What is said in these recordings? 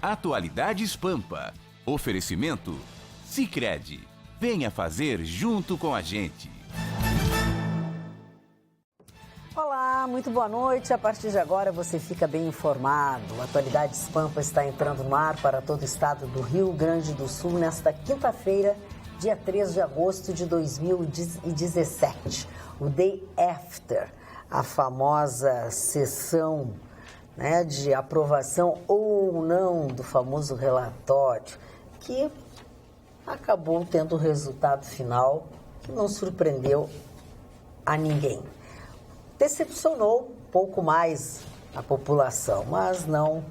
Atualidades Pampa. Oferecimento Sicredi. Venha fazer junto com a gente. Olá, muito boa noite. A partir de agora você fica bem informado. A Atualidades Pampa está entrando no ar para todo o estado do Rio Grande do Sul nesta quinta-feira, dia 3 de agosto de 2017. O Day After, a famosa sessão, né, de aprovação ou não do famoso relatório, que acabou tendo o resultado final que não surpreendeu a ninguém. Decepcionou pouco mais a população, mas não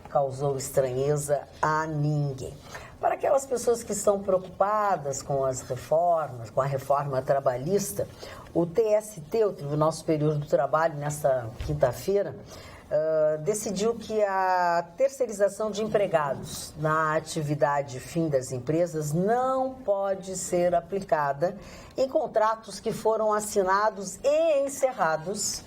causou estranheza a ninguém. Para aquelas pessoas que estão preocupadas com as reformas, com a reforma trabalhista, o TST, o Tribunal Superior do Trabalho, nesta quinta-feira, decidiu que a terceirização de empregados na atividade fim das empresas não pode ser aplicada em contratos que foram assinados e encerrados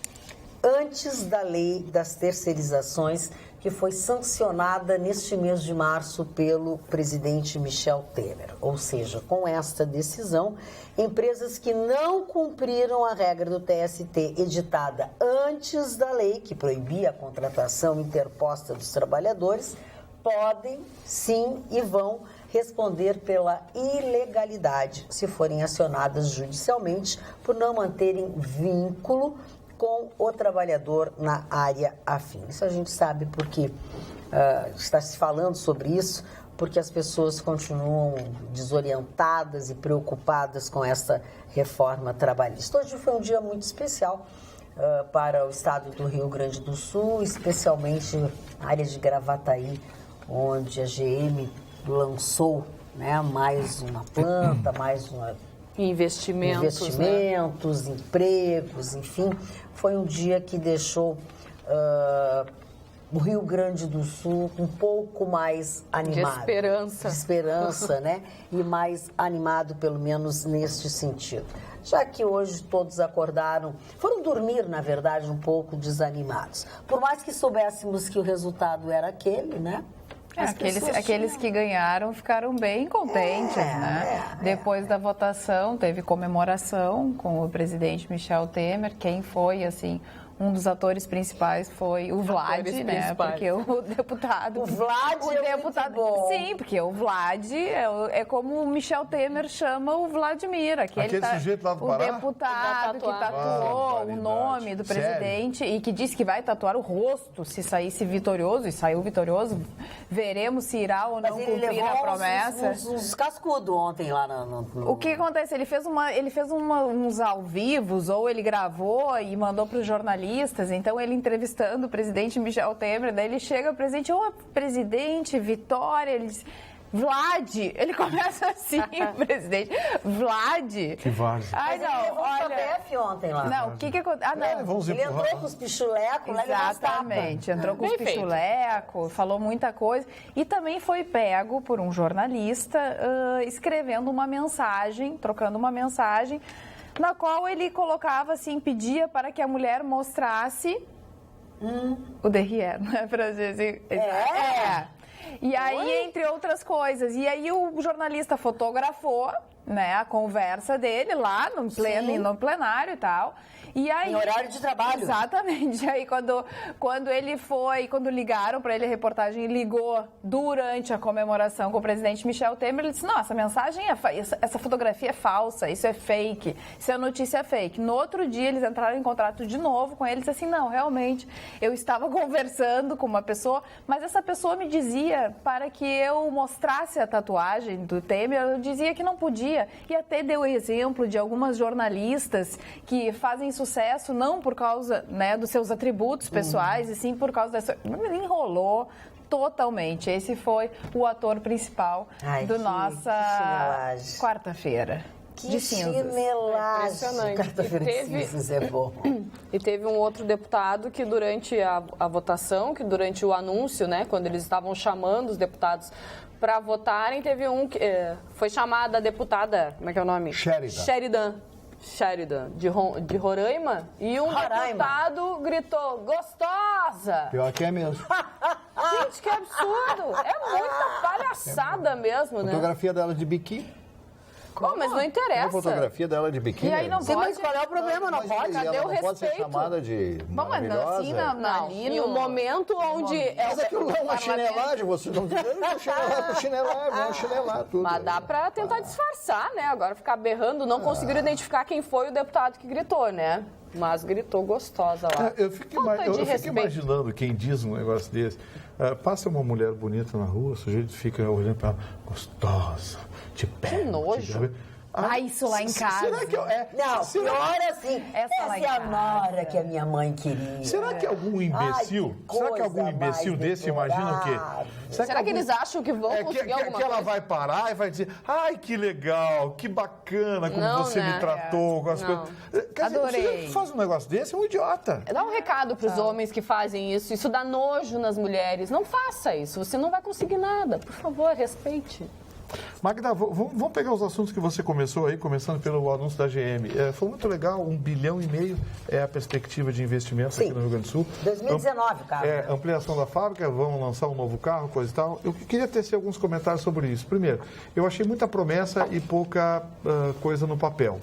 antes da lei das terceirizações, que foi sancionada neste mês de março pelo presidente Michel Temer. Ou seja, com esta decisão, empresas que não cumpriram a regra do TST editada antes da lei, que proibia a contratação interposta dos trabalhadores, podem, sim, e vão responder pela ilegalidade se forem acionadas judicialmente por não manterem vínculo com o trabalhador na área afim. Isso a gente sabe porque está se falando sobre isso, porque as pessoas continuam desorientadas e preocupadas com essa reforma trabalhista. Hoje foi um dia muito especial para o estado do Rio Grande do Sul, especialmente na área de Gravataí, onde a GM lançou, né, mais uma planta, mais uma... Investimentos, empregos, enfim. Foi um dia que deixou o Rio Grande do Sul um pouco mais animado. De esperança, né? E mais animado, pelo menos neste sentido. Já que hoje todos acordaram, foram dormir, na verdade, um pouco desanimados. Por mais que soubéssemos que o resultado era aquele, né? Aqueles que ganharam ficaram bem contentes, né? Depois da votação, teve comemoração com o presidente Michel Temer. Quem foi, assim, um dos atores principais foi o Vlad, né? Porque o deputado... O Vlad é muito bom. Sim, porque o Vlad é como o Michel Temer chama o Vladimir. Aquele sujeito lá do Pará? O deputado que tatuou o nome do presidente. Sério? E que disse que vai tatuar o rosto se saísse vitorioso, e saiu vitorioso. Veremos se irá ou não cumprir a promessa. Uns cascudos ontem lá no... O que acontece? Ele fez uns ao vivos, ou ele gravou e mandou para os jornalistas. Então, ele entrevistando o presidente Michel Temer, daí ele chega ao presidente, presidente, Vitória, ele diz... Vlad, ele começa assim, presidente. Vlad. Que várzea. Ai, não, ele levou o BF ontem lá. Não, o que aconteceu? Ah, não. Ele entrou com os pichulecos, né? Exatamente, entrou com os pichulecos, falou muita coisa. E também foi pego por um jornalista escrevendo uma mensagem, trocando uma mensagem, na qual ele colocava assim, pedia para que a mulher mostrasse o derrière, né? Pra dizer assim. E aí, entre outras coisas, e aí o jornalista fotografou, né, a conversa dele lá no plenário e tal. E aí, em horário de trabalho. Exatamente. Aí quando ligaram para ele, a reportagem ligou durante a comemoração com o presidente Michel Temer, ele disse, não, essa mensagem essa fotografia é falsa, isso é fake, isso é notícia fake. No outro dia, eles entraram em contato de novo com ele e disse assim, não, realmente, eu estava conversando com uma pessoa, mas essa pessoa me dizia para que eu mostrasse a tatuagem do Temer, eu dizia que não podia. E até deu o exemplo de algumas jornalistas que fazem sucesso não por causa, né, dos seus atributos pessoais, e sim por causa dessa... Enrolou totalmente. Esse foi o ator principal do nossa quarta-feira. Que chinelagem. Impressionante. Quarta-feira de cinzas é bom. E teve um outro deputado que durante a votação, que durante o anúncio, né, quando eles estavam chamando os deputados para votarem, teve um que foi chamada a deputada, como é que é o nome? Sheridan. Sheridan, de Roraima, e um deputado gritou, gostosa! Pior que é mesmo. Gente, que absurdo! É muita palhaçada mesmo, né? Fotografia dela de biquíni. Pô, mas não Uma interessa. fotografia dela de biquíni. E aí não Sim, mas pode. qual é o problema? Não pode? Cadê ela o não pode ser respeito? chamada de Vamos maravilhosa. assim, Não, ali em um momento onde... Mas aquilo lá é uma chinelagem, você não viu? Chinelar, tudo. Mas dá pra tentar disfarçar, né? Agora ficar berrando, não conseguiram identificar quem foi o deputado que gritou, né? Mas gritou gostosa lá. Eu fico Falta de respeito. imaginando quem diz um negócio desse. Passa uma mulher bonita na rua, o sujeito fica olhando pra ela, gostosa, te pega. Que nojo. Isso lá em casa. Será que Não, pior assim. Essa lá em é a casa. nora que a minha mãe queria. Será que algum imbecil, Ai, que será que algum coisa imbecil mais desse imagina o quê? deplorável. Será que eles acham que vão conseguir alguma que ela coisa? vai parar e vai dizer, ai, que legal, que bacana como Não, você né? me tratou com as Não. coisas. Quer dizer, Adorei. o sujeito que faz um negócio desse é um idiota. Dá um recado para os homens que fazem isso. Isso dá nojo nas mulheres. Não faça isso. Você não vai conseguir nada. Por favor, respeite. Magda, vamos pegar os assuntos que você começou aí, começando pelo anúncio da GM. Foi muito legal, 1,5 bilhão é a perspectiva de investimento aqui no Rio Grande do Sul. 2019, cara. Ampliação da fábrica, vão lançar um novo carro, coisa e tal. Eu queria tecer alguns comentários sobre isso. Primeiro, eu achei muita promessa e pouca coisa no papel.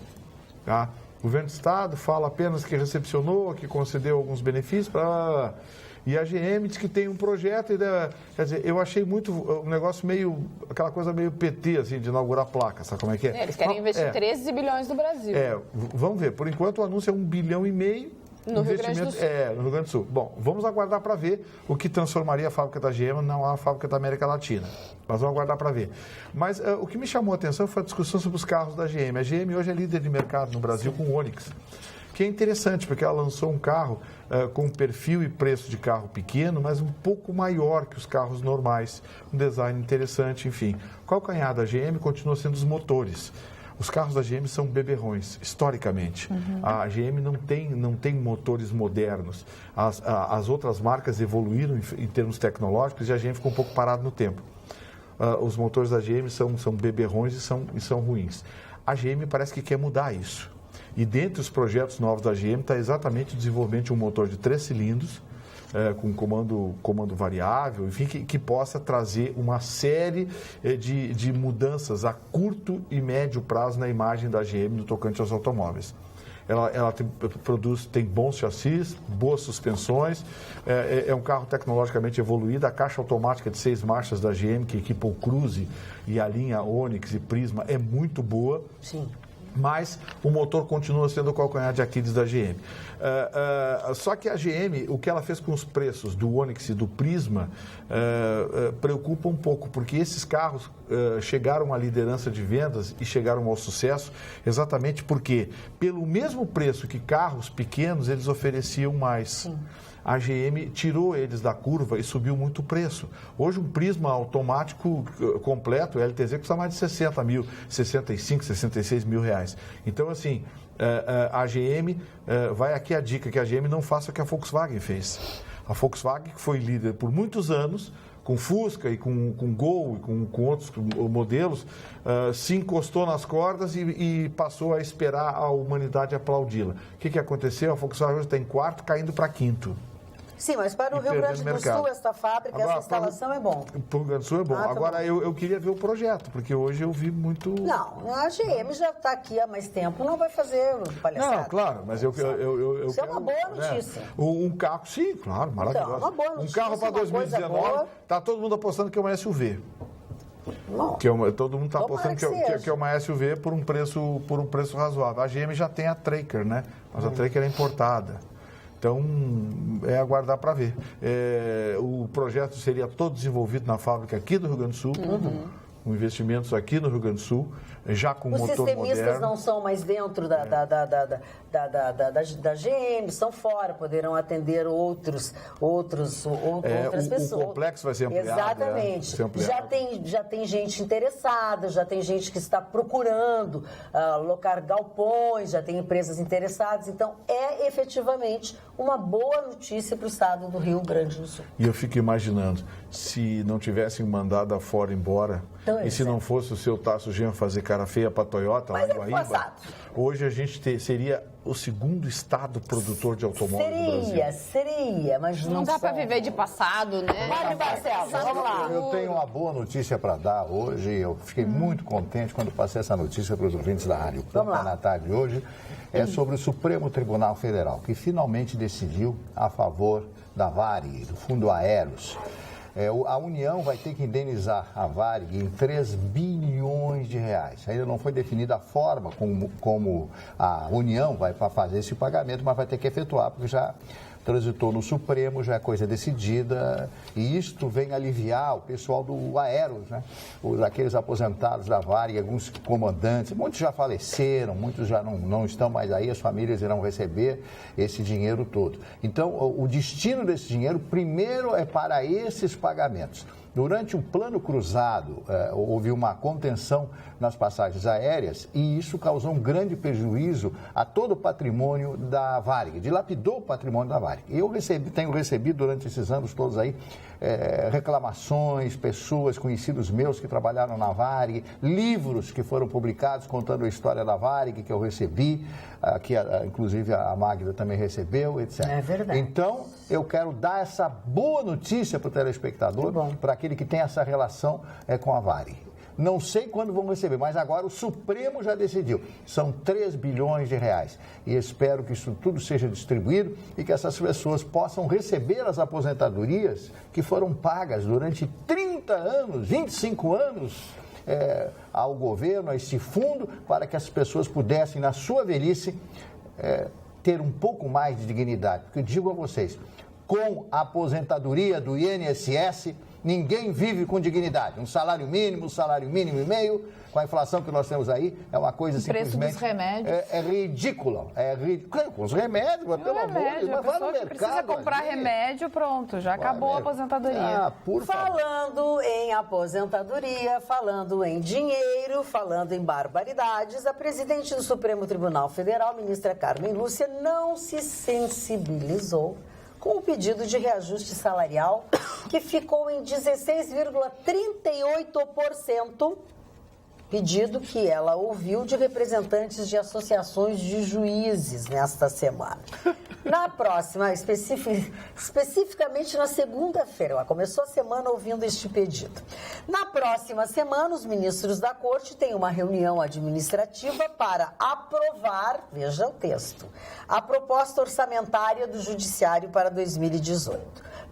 Tá? O governo do Estado fala apenas que recepcionou, que concedeu alguns benefícios, e a GM diz que tem um projeto, quer dizer, eu achei muito um negócio meio, aquela coisa meio PT, assim, de inaugurar placa, sabe como é que é? Eles querem investir 13 bilhões no Brasil. Vamos ver, por enquanto o anúncio é 1,5 bilhão. No Rio Grande do Sul. No Rio Grande do Sul. Bom, vamos aguardar para ver o que transformaria a fábrica da GM na fábrica da América Latina. Mas vamos aguardar para ver. Mas o que me chamou a atenção foi a discussão sobre os carros da GM. A GM hoje é líder de mercado no Brasil com o Onix, que é interessante, porque ela lançou um carro com perfil e preço de carro pequeno, mas um pouco maior que os carros normais. Um design interessante, enfim. O calcanhar da GM continua sendo os motores. Os carros da GM são beberrões, historicamente. A GM não tem motores modernos. As outras marcas evoluíram em termos tecnológicos e a GM ficou um pouco parado no tempo. Os motores da GM são beberrões e são ruins. A GM parece que quer mudar isso. E dentre os projetos novos da GM está exatamente o desenvolvimento de um motor de 3 cilindros, com comando variável, enfim, que possa trazer uma série de mudanças a curto e médio prazo na imagem da GM no tocante aos automóveis. Ela tem bons chassis, boas suspensões, é um carro tecnologicamente evoluído. A caixa automática de 6 marchas da GM, que equipa o Cruze e a linha Onix e Prisma, é muito boa. Sim. Mas o motor continua sendo o calcanhar de Aquiles da GM. Só que a GM, o que ela fez com os preços do Onix e do Prisma, preocupa um pouco, porque esses carros chegaram à liderança de vendas e chegaram ao sucesso exatamente porque, pelo mesmo preço que carros pequenos, eles ofereciam mais. Sim. A GM tirou eles da curva e subiu muito o preço. Hoje um Prisma automático completo, LTZ, custa mais de 60 mil, 65, 66 mil reais. Então, assim, a GM, vai aqui a dica, que a GM não faça o que a Volkswagen fez. A Volkswagen, que foi líder por muitos anos, com Fusca e com Gol e com outros modelos, se encostou nas cordas e passou a esperar a humanidade aplaudi-la. O que aconteceu? A Volkswagen hoje está em quarto, caindo para quinto. Sim, mas para o Rio Grande do Sul, essa fábrica, agora, essa instalação é bom. Para o Rio Grande do Sul é bom. Agora, eu queria ver o projeto, porque hoje eu vi muito... Não, a GM já está aqui há mais tempo, não vai fazer palhaçada. Não, claro, mas eu Isso quero, é uma boa notícia. Né? Um carro, sim, claro, maravilhoso. Então, uma boa notícia, um carro para 2019, está todo mundo apostando que é uma SUV. Todo mundo está apostando que é uma SUV por um preço razoável. A GM já tem a Tracker, né? Mas a Tracker é importada. Então, é aguardar para ver. O projeto seria todo desenvolvido na fábrica aqui do Rio Grande do Sul, com investimentos aqui no Rio Grande do Sul, já com motor moderno. Os sistemistas não são mais dentro da GM, estão fora, poderão atender outras pessoas. O complexo vai ser ampliado. Exatamente. Já tem gente interessada, já tem gente que está procurando locar galpões, já tem empresas interessadas. Então, é efetivamente uma boa notícia para o estado do Rio Grande do Sul. E eu fico imaginando, se não tivessem mandado a Ford embora, e se não fosse o seu Tasso Genro fazer cara feia para a Toyota, lá em Guaíba, hoje a gente seria o segundo estado produtor de automóveis do Brasil. Seria, mas não dá para viver de passado, né? Marcelo, vamos lá. Eu tenho uma boa notícia para dar hoje. Eu fiquei muito contente quando passei essa notícia para os ouvintes da Rádio Pampa na tarde de hoje. É sobre o Supremo Tribunal Federal, que finalmente decidiu a favor da Varig, do Fundo Aeros. A União vai ter que indenizar a Varig em 3 bilhões de reais. Ainda não foi definida a forma como a União vai fazer esse pagamento, mas vai ter que efetuar, porque já transitou no Supremo, já é coisa decidida, e isto vem aliviar o pessoal do Aeros, né? Aqueles aposentados da Varig, alguns comandantes, muitos já faleceram, muitos já não estão mais aí, as famílias irão receber esse dinheiro todo. Então, o destino desse dinheiro, primeiro, é para esses pagamentos. Durante o plano cruzado, houve uma contenção nas passagens aéreas e isso causou um grande prejuízo a todo o patrimônio da Varig, dilapidou o patrimônio da Varig. Eu tenho recebido durante esses anos todos aí reclamações, pessoas, conhecidos meus que trabalharam na Varig, livros que foram publicados contando a história da Varig que eu recebi, que inclusive a Magda também recebeu, etc. É verdade. Então, eu quero dar essa boa notícia para o telespectador, para aquele que tem essa relação com a Varig. Não sei quando vão receber, mas agora o Supremo já decidiu. São 3 bilhões de reais. E espero que isso tudo seja distribuído e que essas pessoas possam receber as aposentadorias que foram pagas durante 30 anos, 25 anos ao governo, a esse fundo, para que as pessoas pudessem, na sua velhice, ter um pouco mais de dignidade. Porque eu digo a vocês, com a aposentadoria do INSS, ninguém vive com dignidade. Um salário mínimo e meio, com a inflação que nós temos aí, é uma coisa o simplesmente... preço dos remédios. É ridícula. Com os remédios, mas pelo amor de Deus, vai no mercado. Precisa comprar remédio, pronto, já acabou a aposentadoria. Falando em aposentadoria, falando em dinheiro, falando em barbaridades, a presidente do Supremo Tribunal Federal, ministra Carmen Lúcia, não se sensibilizou com o pedido de reajuste salarial, que ficou em 16,38%, pedido que ela ouviu de representantes de associações de juízes nesta semana. Na próxima, especificamente na segunda-feira, ela começou a semana ouvindo este pedido. Na próxima semana, os ministros da Corte têm uma reunião administrativa para aprovar, veja o texto, a proposta orçamentária do Judiciário para 2018.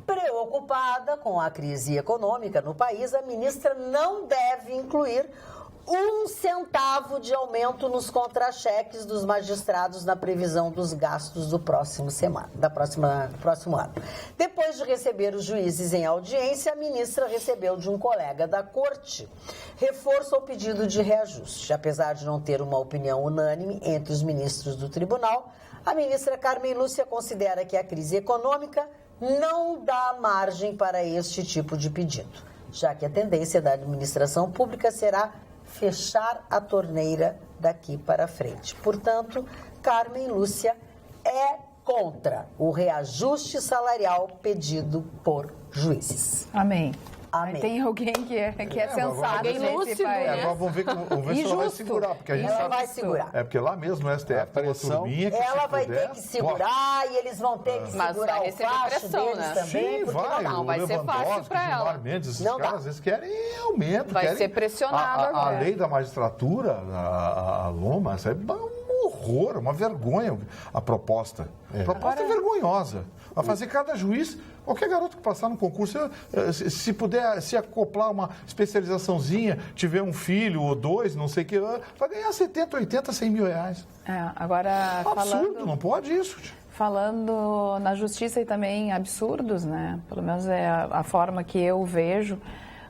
Preocupada com a crise econômica no país, a ministra não deve incluir 1 centavo de aumento nos contra-cheques dos magistrados na previsão dos gastos do próximo ano. Depois de receber os juízes em audiência, a ministra recebeu de um colega da corte reforço ao pedido de reajuste. Apesar de não ter uma opinião unânime entre os ministros do tribunal, a ministra Carmen Lúcia considera que a crise econômica não dá margem para este tipo de pedido, já que a tendência da administração pública será fechar a torneira daqui para frente. Portanto, Carmen Lúcia é contra o reajuste salarial pedido por juízes. Amém. Amém. Tem alguém que é sensato alguém nesse lúcido, país. né? Agora vamos ver se ela vai segurar, porque a gente Ela sabe... vai segurar. É porque lá mesmo no STF tem uma turminha que Ela se vai puder, ter que segurar e eles vão ter que Mas segurar vai o receber facho pressão, deles né? também. Sim, porque vai. não vai ser fácil Lewandowski, pra ela. Gilmar Mendes, esses Não dá. caras, eles querem aumento. Vai querem... ser pressionado A agora. lei da magistratura, a Loma, isso é um horror, uma vergonha a proposta. A proposta é vergonhosa. Vai fazer cada juiz, qualquer garoto que passar no concurso, se puder se acoplar uma especializaçãozinha, tiver um filho ou 2, não sei o que, vai ganhar 70, 80, 100 mil reais. Agora, Absurdo, não pode isso. Falando na justiça e também absurdos, né? Pelo menos é a forma que eu vejo.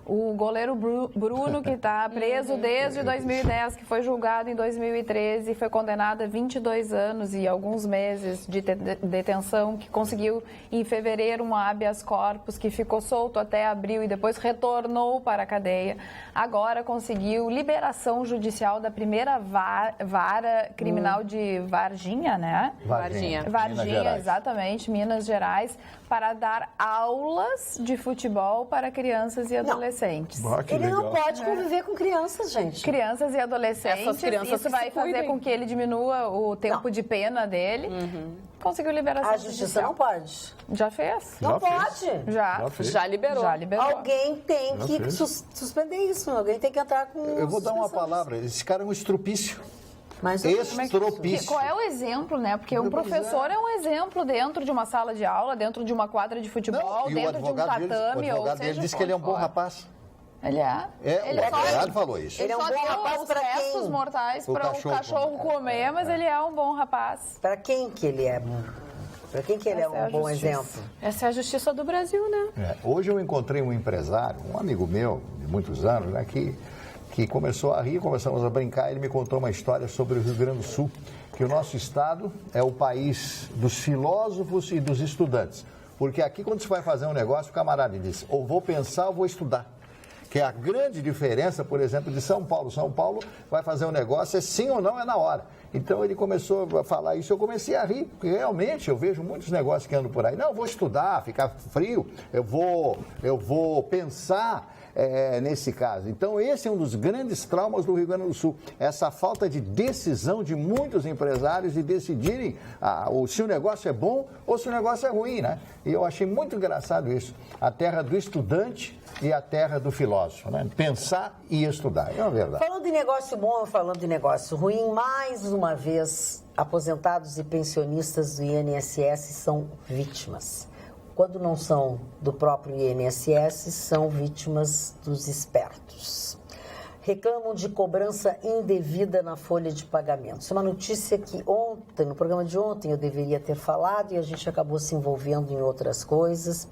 O goleiro Bruno, que está preso desde 2010, que foi julgado em 2013 e foi condenado a 22 anos e alguns meses de detenção, que conseguiu em fevereiro um habeas corpus, que ficou solto até abril e depois retornou para a cadeia. Agora conseguiu liberação judicial da primeira vara criminal de Varginha, né? Varginha, exatamente, Minas Gerais, para dar aulas de futebol para crianças e adolescentes. Ele não pode conviver com crianças, gente. Crianças e adolescentes. Essas crianças isso vai fazer com que ele diminua o tempo de pena dele. Conseguiu liberação A justiça não pode. Já fez? Não pode. Já liberou. Alguém tem que suspender isso. Alguém tem que entrar com... Eu vou dar uma palavra. Esse cara é um estrupício. Mas Estropício. Qual é o exemplo, né? Porque um professor é um exemplo dentro de uma sala de aula, dentro de uma quadra de futebol, dentro de um tatame. O advogado dele disse que ele é um bom rapaz. Ele é? O advogado falou isso. Ele é um bom rapaz para quem? Restos mortais para o cachorro comer, mas ele é um bom rapaz. Para quem que ele é? Para quem que ele é um bom exemplo? Essa é a justiça do Brasil, né? Hoje eu encontrei um empresário, um amigo meu, de muitos anos, né, que começou a rir, começamos a brincar, ele me contou uma história sobre o Rio Grande do Sul, que o nosso estado é o país dos filósofos e dos estudantes. Porque aqui, quando se vai fazer um negócio, o camarada diz, ou vou pensar ou vou estudar. Que é a grande diferença, por exemplo, de São Paulo. São Paulo vai fazer um negócio, é sim ou não, é na hora. Então ele começou a falar isso, eu comecei a rir, porque realmente eu vejo muitos negócios que andam por aí. Não, eu vou estudar, ficar frio, eu vou pensar nesse caso. Então esse é um dos grandes traumas do Rio Grande do Sul, essa falta de decisão de muitos empresários de decidirem se o negócio é bom ou se o negócio é ruim, né? E eu achei muito engraçado isso, a terra do estudante e a terra do filósofo, né? Pensar e estudar, é uma verdade. Falando de negócio bom, falando de negócio ruim, mais uma vez, aposentados e pensionistas do INSS são vítimas. Quando não são do próprio INSS, são vítimas dos espertos. Reclamam de cobrança indevida na folha de pagamento. Isso é uma notícia que ontem, no programa de ontem, eu deveria ter falado e a gente acabou se envolvendo em outras coisas.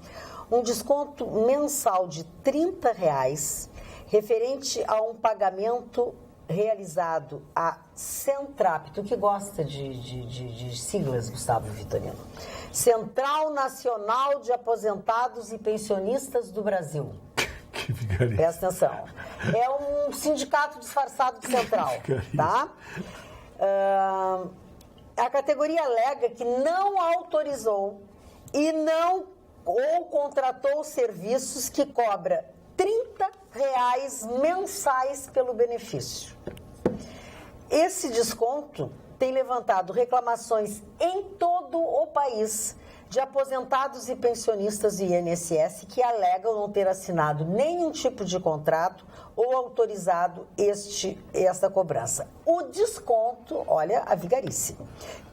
Um desconto mensal de R$30 referente a um pagamento realizado a Centrap. Tu que gosta de siglas, Gustavo Vitorino. Central Nacional de Aposentados e Pensionistas do Brasil. Que vigaria. Presta atenção. É um sindicato disfarçado de central, tá? A categoria alega que não autorizou e não ou contratou serviços que cobra R$30 mensais pelo benefício. Esse desconto tem levantado reclamações em todo o país de aposentados e pensionistas do INSS que alegam não ter assinado nenhum tipo de contrato ou autorizado esta cobrança. O desconto, olha a vigarice,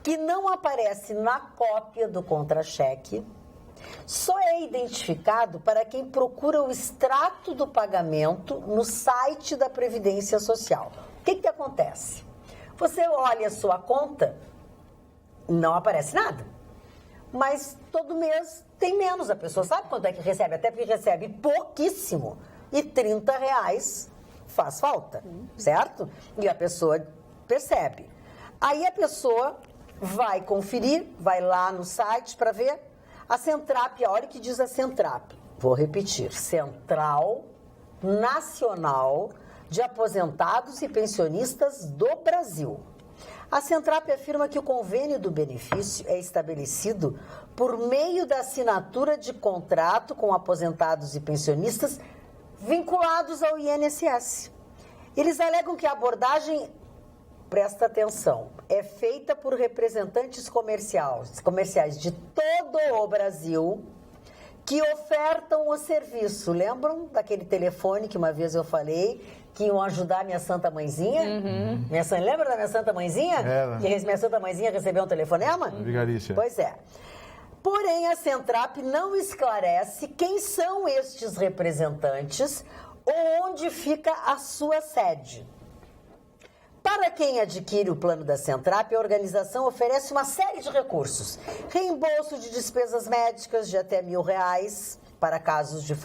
que não aparece na cópia do contra-cheque, só é identificado para quem procura o extrato do pagamento no site da Previdência Social. O que acontece? Você olha a sua conta, não aparece nada. Mas todo mês tem menos. A pessoa sabe quanto é que recebe, até porque recebe pouquíssimo. E R$30 faz falta, certo? E a pessoa percebe. Aí a pessoa vai conferir, vai lá no site para ver. A Centrap, olha o que diz a Centrap. Vou repetir. Central Nacional de Aposentados e Pensionistas do Brasil. A Centrap afirma que o convênio do benefício é estabelecido por meio da assinatura de contrato com aposentados e pensionistas vinculados ao INSS. Eles alegam que a abordagem, presta atenção, é feita por representantes comerciais de todo o Brasil que ofertam o serviço. Lembram daquele telefone que uma vez eu falei que iam ajudar minha Santa Mãezinha? Uhum. Lembra da minha Santa Mãezinha? Que minha Santa Mãezinha recebeu um telefonema? Vigarícia. Pois é. Porém, a Centrap não esclarece quem são estes representantes ou onde fica a sua sede. Para quem adquire o plano da Centrap, a organização oferece uma série de recursos. Reembolso de despesas médicas de até R$1.000 para casos de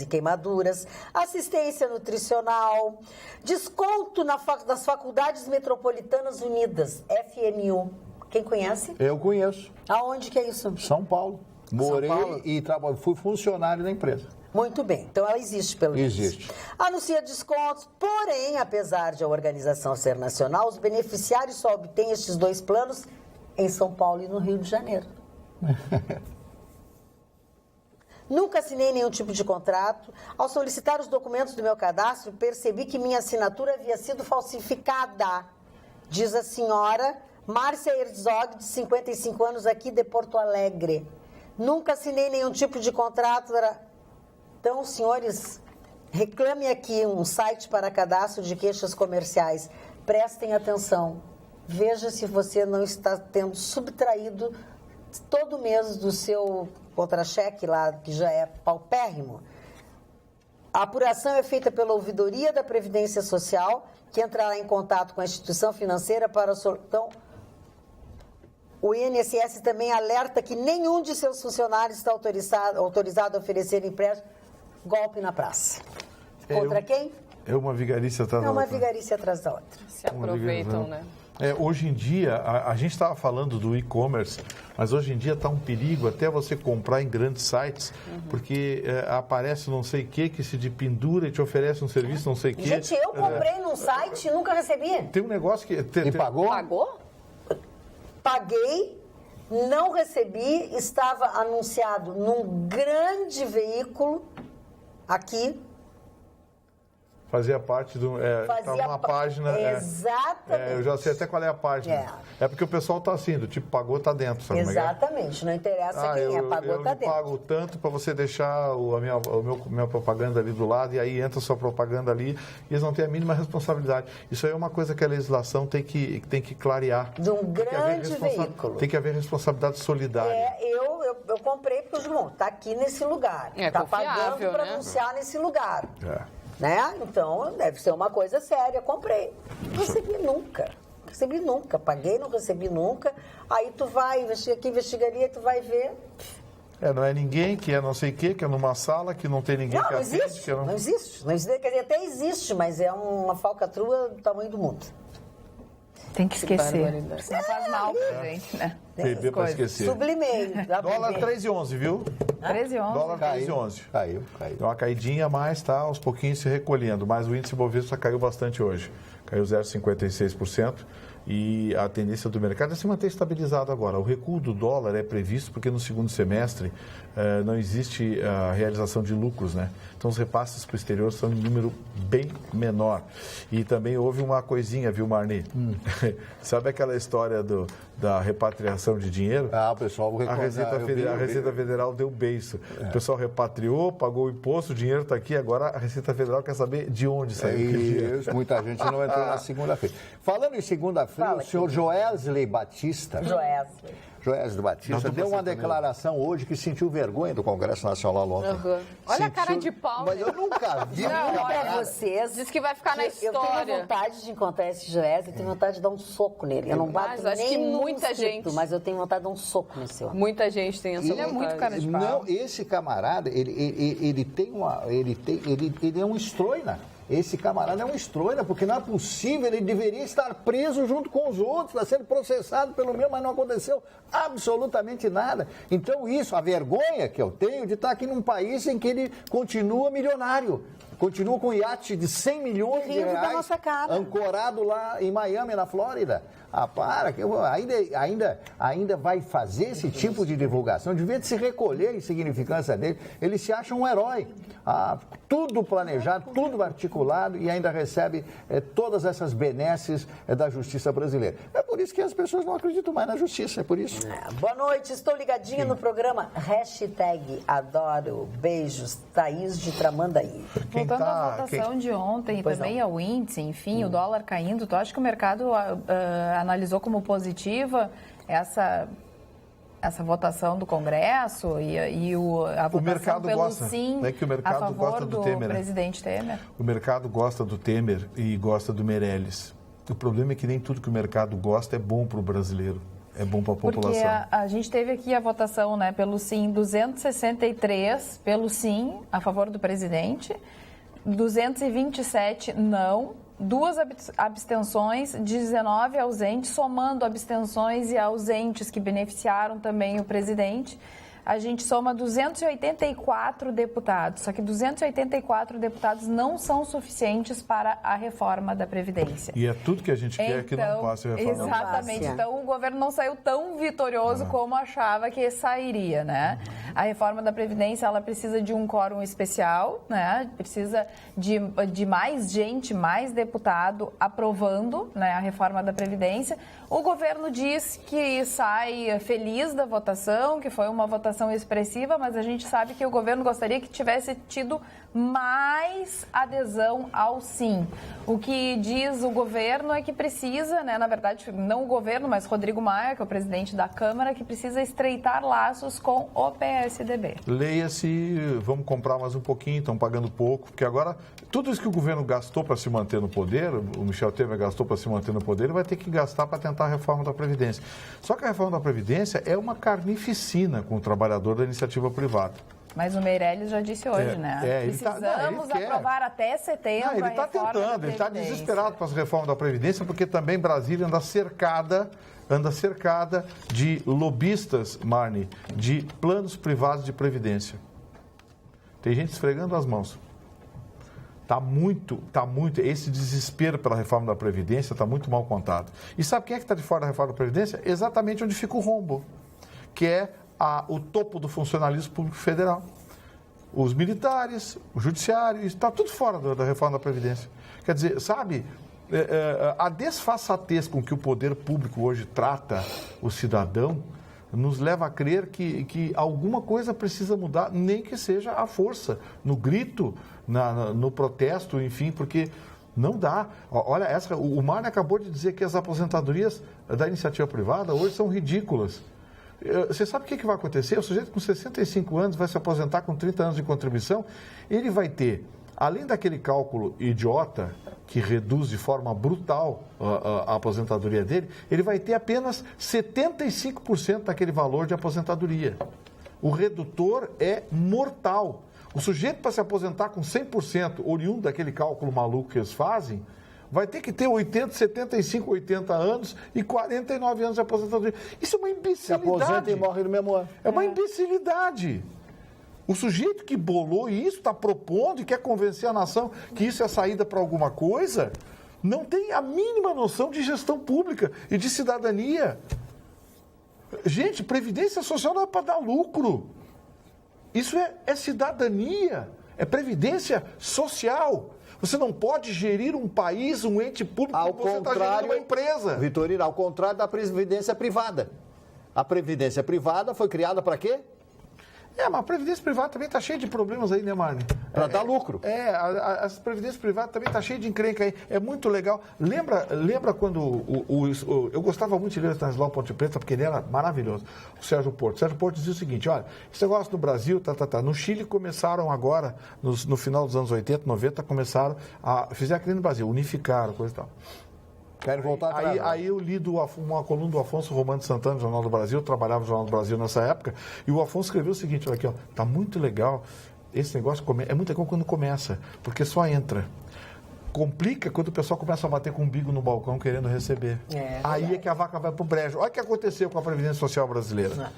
queimaduras, assistência nutricional, desconto das Faculdades Metropolitanas Unidas, FMU. Quem conhece? Eu conheço. Aonde que é isso? São Paulo. Morei e fui funcionário da empresa. Muito bem, então ela existe pelo menos. Existe. Anuncia descontos, porém, apesar de a organização ser nacional, os beneficiários só obtêm estes 2 planos em São Paulo e no Rio de Janeiro. Nunca assinei nenhum tipo de contrato. Ao solicitar os documentos do meu cadastro, percebi que minha assinatura havia sido falsificada, diz a senhora Márcia Herzog, de 55 anos, aqui de Porto Alegre. Nunca assinei nenhum tipo de contrato. Então, senhores, reclame aqui um site para cadastro de queixas comerciais. Prestem atenção. Veja se você não está tendo subtraído todo mês do seu contra-cheque lá, que já é paupérrimo. A apuração é feita pela Ouvidoria da Previdência Social, que entrará em contato com a instituição financeira para então, o INSS também alerta que nenhum de seus funcionários está autorizado a oferecer empréstimo. Golpe na praça. Contra quem? É uma vigarice atrás da outra. É uma vigarice atrás da outra. Se aproveitam, né? Hoje em dia, a gente estava falando do e-commerce, mas hoje em dia está um perigo até você comprar em grandes sites, porque aparece não sei o que se te pendura e te oferece um serviço não sei o que. Gente, eu comprei num site e nunca recebi. Tem um negócio que... E pagou? Pagou? Paguei, não recebi, estava anunciado num grande veículo aqui. Fazia parte de uma página. Exatamente. Eu já sei até qual é a página. É porque o pessoal está assim, do tipo, pagou, tá dentro. Sabe exatamente, não interessa quem pagou, tá dentro. Eu pago tanto para você deixar minha propaganda ali do lado, e aí entra a sua propaganda ali, e eles não têm a mínima responsabilidade. Isso aí é uma coisa que a legislação tem que clarear. De um grande veículo. Tem que haver responsabilidade solidária. Eu comprei porque o está aqui nesse lugar. Está pagando para anunciar nesse lugar. Né? Então, deve ser uma coisa séria. Comprei. Não recebi nunca. Paguei, não recebi nunca. Aí tu vai, investigaria, tu vai ver. Não é ninguém, que é não sei o quê, que é numa sala, que não tem ninguém que atende. Não existe. Quer dizer, até existe, mas é uma falcatrua do tamanho do mundo. Tem que esquecer. Isso não faz mal pra gente, né? Beber para esquecer. Sublimei. Dólar 3,11, viu? 13,11. Dólar 3,11. Caiu. Deu uma caidinha, mas está aos pouquinhos se recolhendo. Mas o índice Bovespa caiu bastante hoje. Caiu 0,56%. E a tendência do mercado é se manter estabilizado agora. O recuo do dólar é previsto porque no segundo semestre não existe a realização de lucros, né? Então os repasses para o exterior são em número bem menor. E também houve uma coisinha, viu, Marni? Sabe aquela história da repatriação de dinheiro? O pessoal a Receita Federal deu beiço. O pessoal repatriou, pagou o imposto, o dinheiro está aqui, agora a Receita Federal quer saber de onde saiu. Isso, muita gente não entrou na segunda-feira. Falando em segunda-feira, o senhor Joesley Batista... Joesley Batista deu uma declaração hoje que sentiu vergonha do Congresso Nacional ontem. Olha a cara de pau. Mas eu nunca vi. Para vocês. Diz que vai ficar na história. Eu tenho vontade de encontrar esse Joesley, tenho vontade de dar um soco nele. Eu não bato acho que nem muita gente. Mas eu tenho vontade de dar um soco nesse homem. Muita gente tem essa vontade. Ele é muito cara de pau. Não, esse camarada, ele é um estroina. Esse camarada é um estroina, porque não é possível, ele deveria estar preso junto com os outros, está sendo processado pelo mesmo, mas não aconteceu absolutamente nada. Então isso, a vergonha que eu tenho de estar aqui num país em que ele continua milionário. Continua com um iate de 100 milhões de reais ancorado lá em Miami, na Flórida. Para, que ainda vai fazer esse tipo de divulgação. Devia de se recolher a insignificância dele. Ele se acha um herói. Tudo planejado, tudo articulado e ainda recebe todas essas benesses da justiça brasileira. É por isso que as pessoas não acreditam mais na justiça, é por isso. Boa noite, estou ligadinha no programa #Adoro. Beijos, Thaís de Tramandaí. Voltando à votação de ontem e também ao índice, enfim, o dólar caindo, tu acha que o mercado analisou como positiva essa votação do Congresso e a votação pelo sim a favor do presidente Temer? O mercado gosta do Temer e gosta do Meirelles. O problema é que nem tudo que o mercado gosta é bom para o brasileiro. é bom para a população. Porque a gente teve aqui a votação, né, pelo sim, 263 pelo sim, a favor do presidente, 227 não, 2 abstenções, 19 ausentes, somando abstenções e ausentes que beneficiaram também o presidente. A gente soma 284 deputados, só que 284 deputados não são suficientes para a reforma da Previdência. E é tudo que a gente quer que não passe a reforma. Exatamente. Então, o governo não saiu tão vitorioso como achava que sairia, né? A reforma da Previdência, ela precisa de um quórum especial, né? Precisa de mais gente, mais deputado aprovando, né, a reforma da Previdência. O governo diz que sai feliz da votação, que foi uma votação expressiva, mas a gente sabe que o governo gostaria que tivesse tido mais adesão ao sim. O que diz o governo é que precisa, né, na verdade, não o governo, mas Rodrigo Maia, que é o presidente da Câmara, que precisa estreitar laços com o PSDB. Leia-se, vamos comprar mais um pouquinho, estão pagando pouco, porque agora tudo isso que o governo gastou para se manter no poder, o Michel Temer gastou para se manter no poder, ele vai ter que gastar para tentar a reforma da Previdência. Só que a reforma da Previdência é uma carnificina com o trabalhador da iniciativa privada. Mas o Meirelles já disse hoje, né? Precisamos aprovar até setembro. Ele está tentando, ele está desesperado para as reformas da Previdência, porque também Brasília anda cercada de lobistas, Marne, de planos privados de Previdência. Tem gente esfregando as mãos. Está muito, esse desespero pela reforma da Previdência está muito mal contado. E sabe quem é que está de fora da reforma da Previdência? Exatamente onde fica o rombo, que é o topo do funcionalismo público federal. Os militares, o judiciário, isso está tudo fora da reforma da Previdência. Quer dizer, sabe, a desfaçatez com que o poder público hoje trata o cidadão nos leva a crer que alguma coisa precisa mudar, nem que seja à força, no grito, no protesto, enfim, porque não dá. Olha, o Mário acabou de dizer que as aposentadorias da iniciativa privada hoje são ridículas. Você sabe o que vai acontecer? O sujeito com 65 anos vai se aposentar com 30 anos de contribuição, ele vai ter, além daquele cálculo idiota que reduz de forma brutal a aposentadoria dele, ele vai ter apenas 75% daquele valor de aposentadoria. O redutor é mortal. O sujeito, para se aposentar com 100% oriundo daquele cálculo maluco que eles fazem, vai ter que ter 80, 75, 80 anos e 49 anos de aposentadoria. Isso é uma imbecilidade. Se aposenta e morre no mesmo ano. É uma imbecilidade. O sujeito que bolou isso, está propondo e quer convencer a nação que isso é saída para alguma coisa, não tem a mínima noção de gestão pública e de cidadania. Gente, previdência social não é para dar lucro. Isso é cidadania, é previdência social. Você não pode gerir um país, um ente público, como você está gerindo uma empresa. Vitorino, ao contrário da previdência privada. A previdência privada foi criada para quê? Mas a previdência privada também está cheia de problemas aí, né, Marne? Para dar lucro. As previdências privadas também está cheia de encrenca aí. É muito legal. Lembra quando eu gostava muito de ler o Stanislau Ponte Preta, porque ele era maravilhoso. O Sérgio Porto. O Sérgio Porto dizia o seguinte, olha, esse negócio no Brasil, No Chile começaram agora, no final dos anos 80, 90, fizeram aqui no Brasil, unificaram, coisa e tal. Quero voltar atrás. Aí eu li uma coluna do Afonso Romano de Santana, do Jornal do Brasil, eu trabalhava no Jornal do Brasil nessa época, e o Afonso escreveu o seguinte, olha aqui, ó, tá muito legal, esse negócio é muito legal quando começa, porque só entra. Complica quando o pessoal começa a bater com o umbigo no balcão querendo receber. Aí é que a vaca vai pro brejo. Olha o que aconteceu com a Previdência Social brasileira.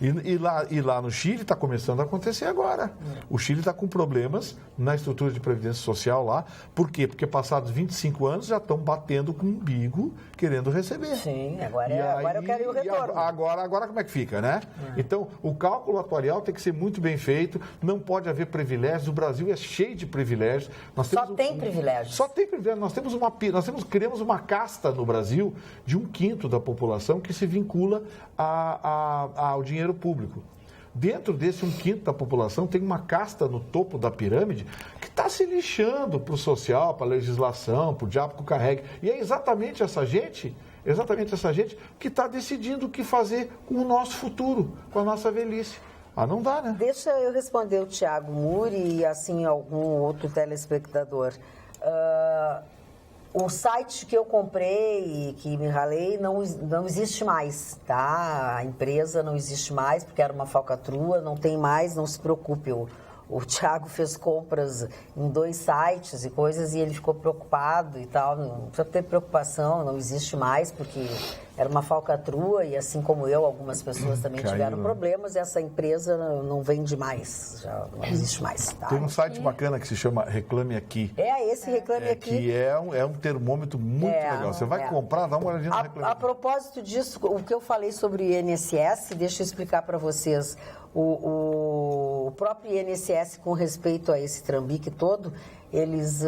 E lá no Chile está começando a acontecer agora. O Chile está com problemas na estrutura de Previdência Social lá. Por quê? Porque passados 25 anos já estão batendo com o umbigo querendo receber. Sim, agora eu quero ir o retorno. Agora como é que fica, né? Então, o cálculo atuarial tem que ser muito bem feito, não pode haver privilégios. O Brasil é cheio de privilégios. Só tem privilégios. Só tem privilégio. Criamos uma casta no Brasil de 1/5 da população que se vincula ao dinheiro público. Dentro desse 1/5 da população tem uma casta no topo da pirâmide que está se lixando para o social, para a legislação, para o diabo que o carregue. E é exatamente essa gente que está decidindo o que fazer com o nosso futuro, com a nossa velhice. Não dá, né? Deixa eu responder o Thiago Muri e assim algum outro telespectador. O site que eu comprei e que me ralei não existe mais, tá? A empresa não existe mais porque era uma falcatrua, não tem mais, não se preocupe. O Thiago fez compras em 2 sites e coisas e ele ficou preocupado e tal. Não precisa ter preocupação, não existe mais, porque era uma falcatrua e assim como eu, algumas pessoas também tiveram problemas e essa empresa não vende mais, já não existe mais. Tá? Tem um site bacana que se chama Reclame Aqui. Esse Reclame Aqui. Que é um termômetro muito legal. Você vai comprar, dá uma olhadinha no Reclame Aqui. A propósito disso, o que eu falei sobre o INSS, deixa eu explicar para vocês. O próprio INSS, com respeito a esse trambique todo, eles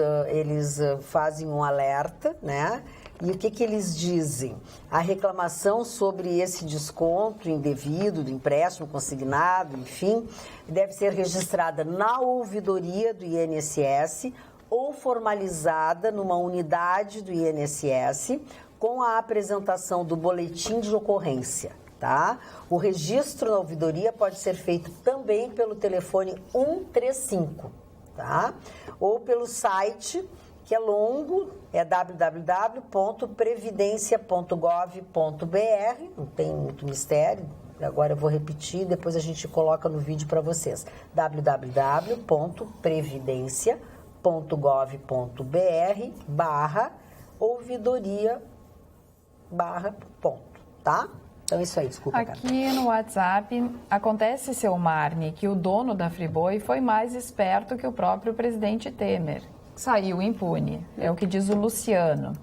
fazem um alerta, né? E o que eles dizem? A reclamação sobre esse desconto indevido do empréstimo consignado, enfim, deve ser registrada na ouvidoria do INSS ou formalizada numa unidade do INSS com a apresentação do boletim de ocorrência. Tá? O registro na ouvidoria pode ser feito também pelo telefone 135, tá? Ou pelo site, que é longo, é www.previdencia.gov.br, não tem muito mistério, agora eu vou repetir, depois a gente coloca no vídeo para vocês, www.previdencia.gov.br/ouvidoria/ponto, tá? Então, isso aí, desculpa. Aqui no WhatsApp, acontece, seu Marne, que o dono da Friboi foi mais esperto que o próprio presidente Temer. Saiu impune, é o que diz o Luciano.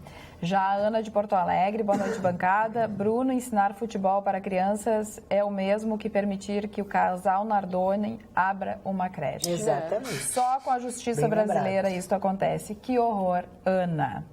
Já a Ana de Porto Alegre, boa noite, bancada. Bruno, ensinar futebol para crianças é o mesmo que permitir que o casal Nardoni abra uma creche. Exatamente. Só com a justiça brasileira isso acontece. Que horror, Ana.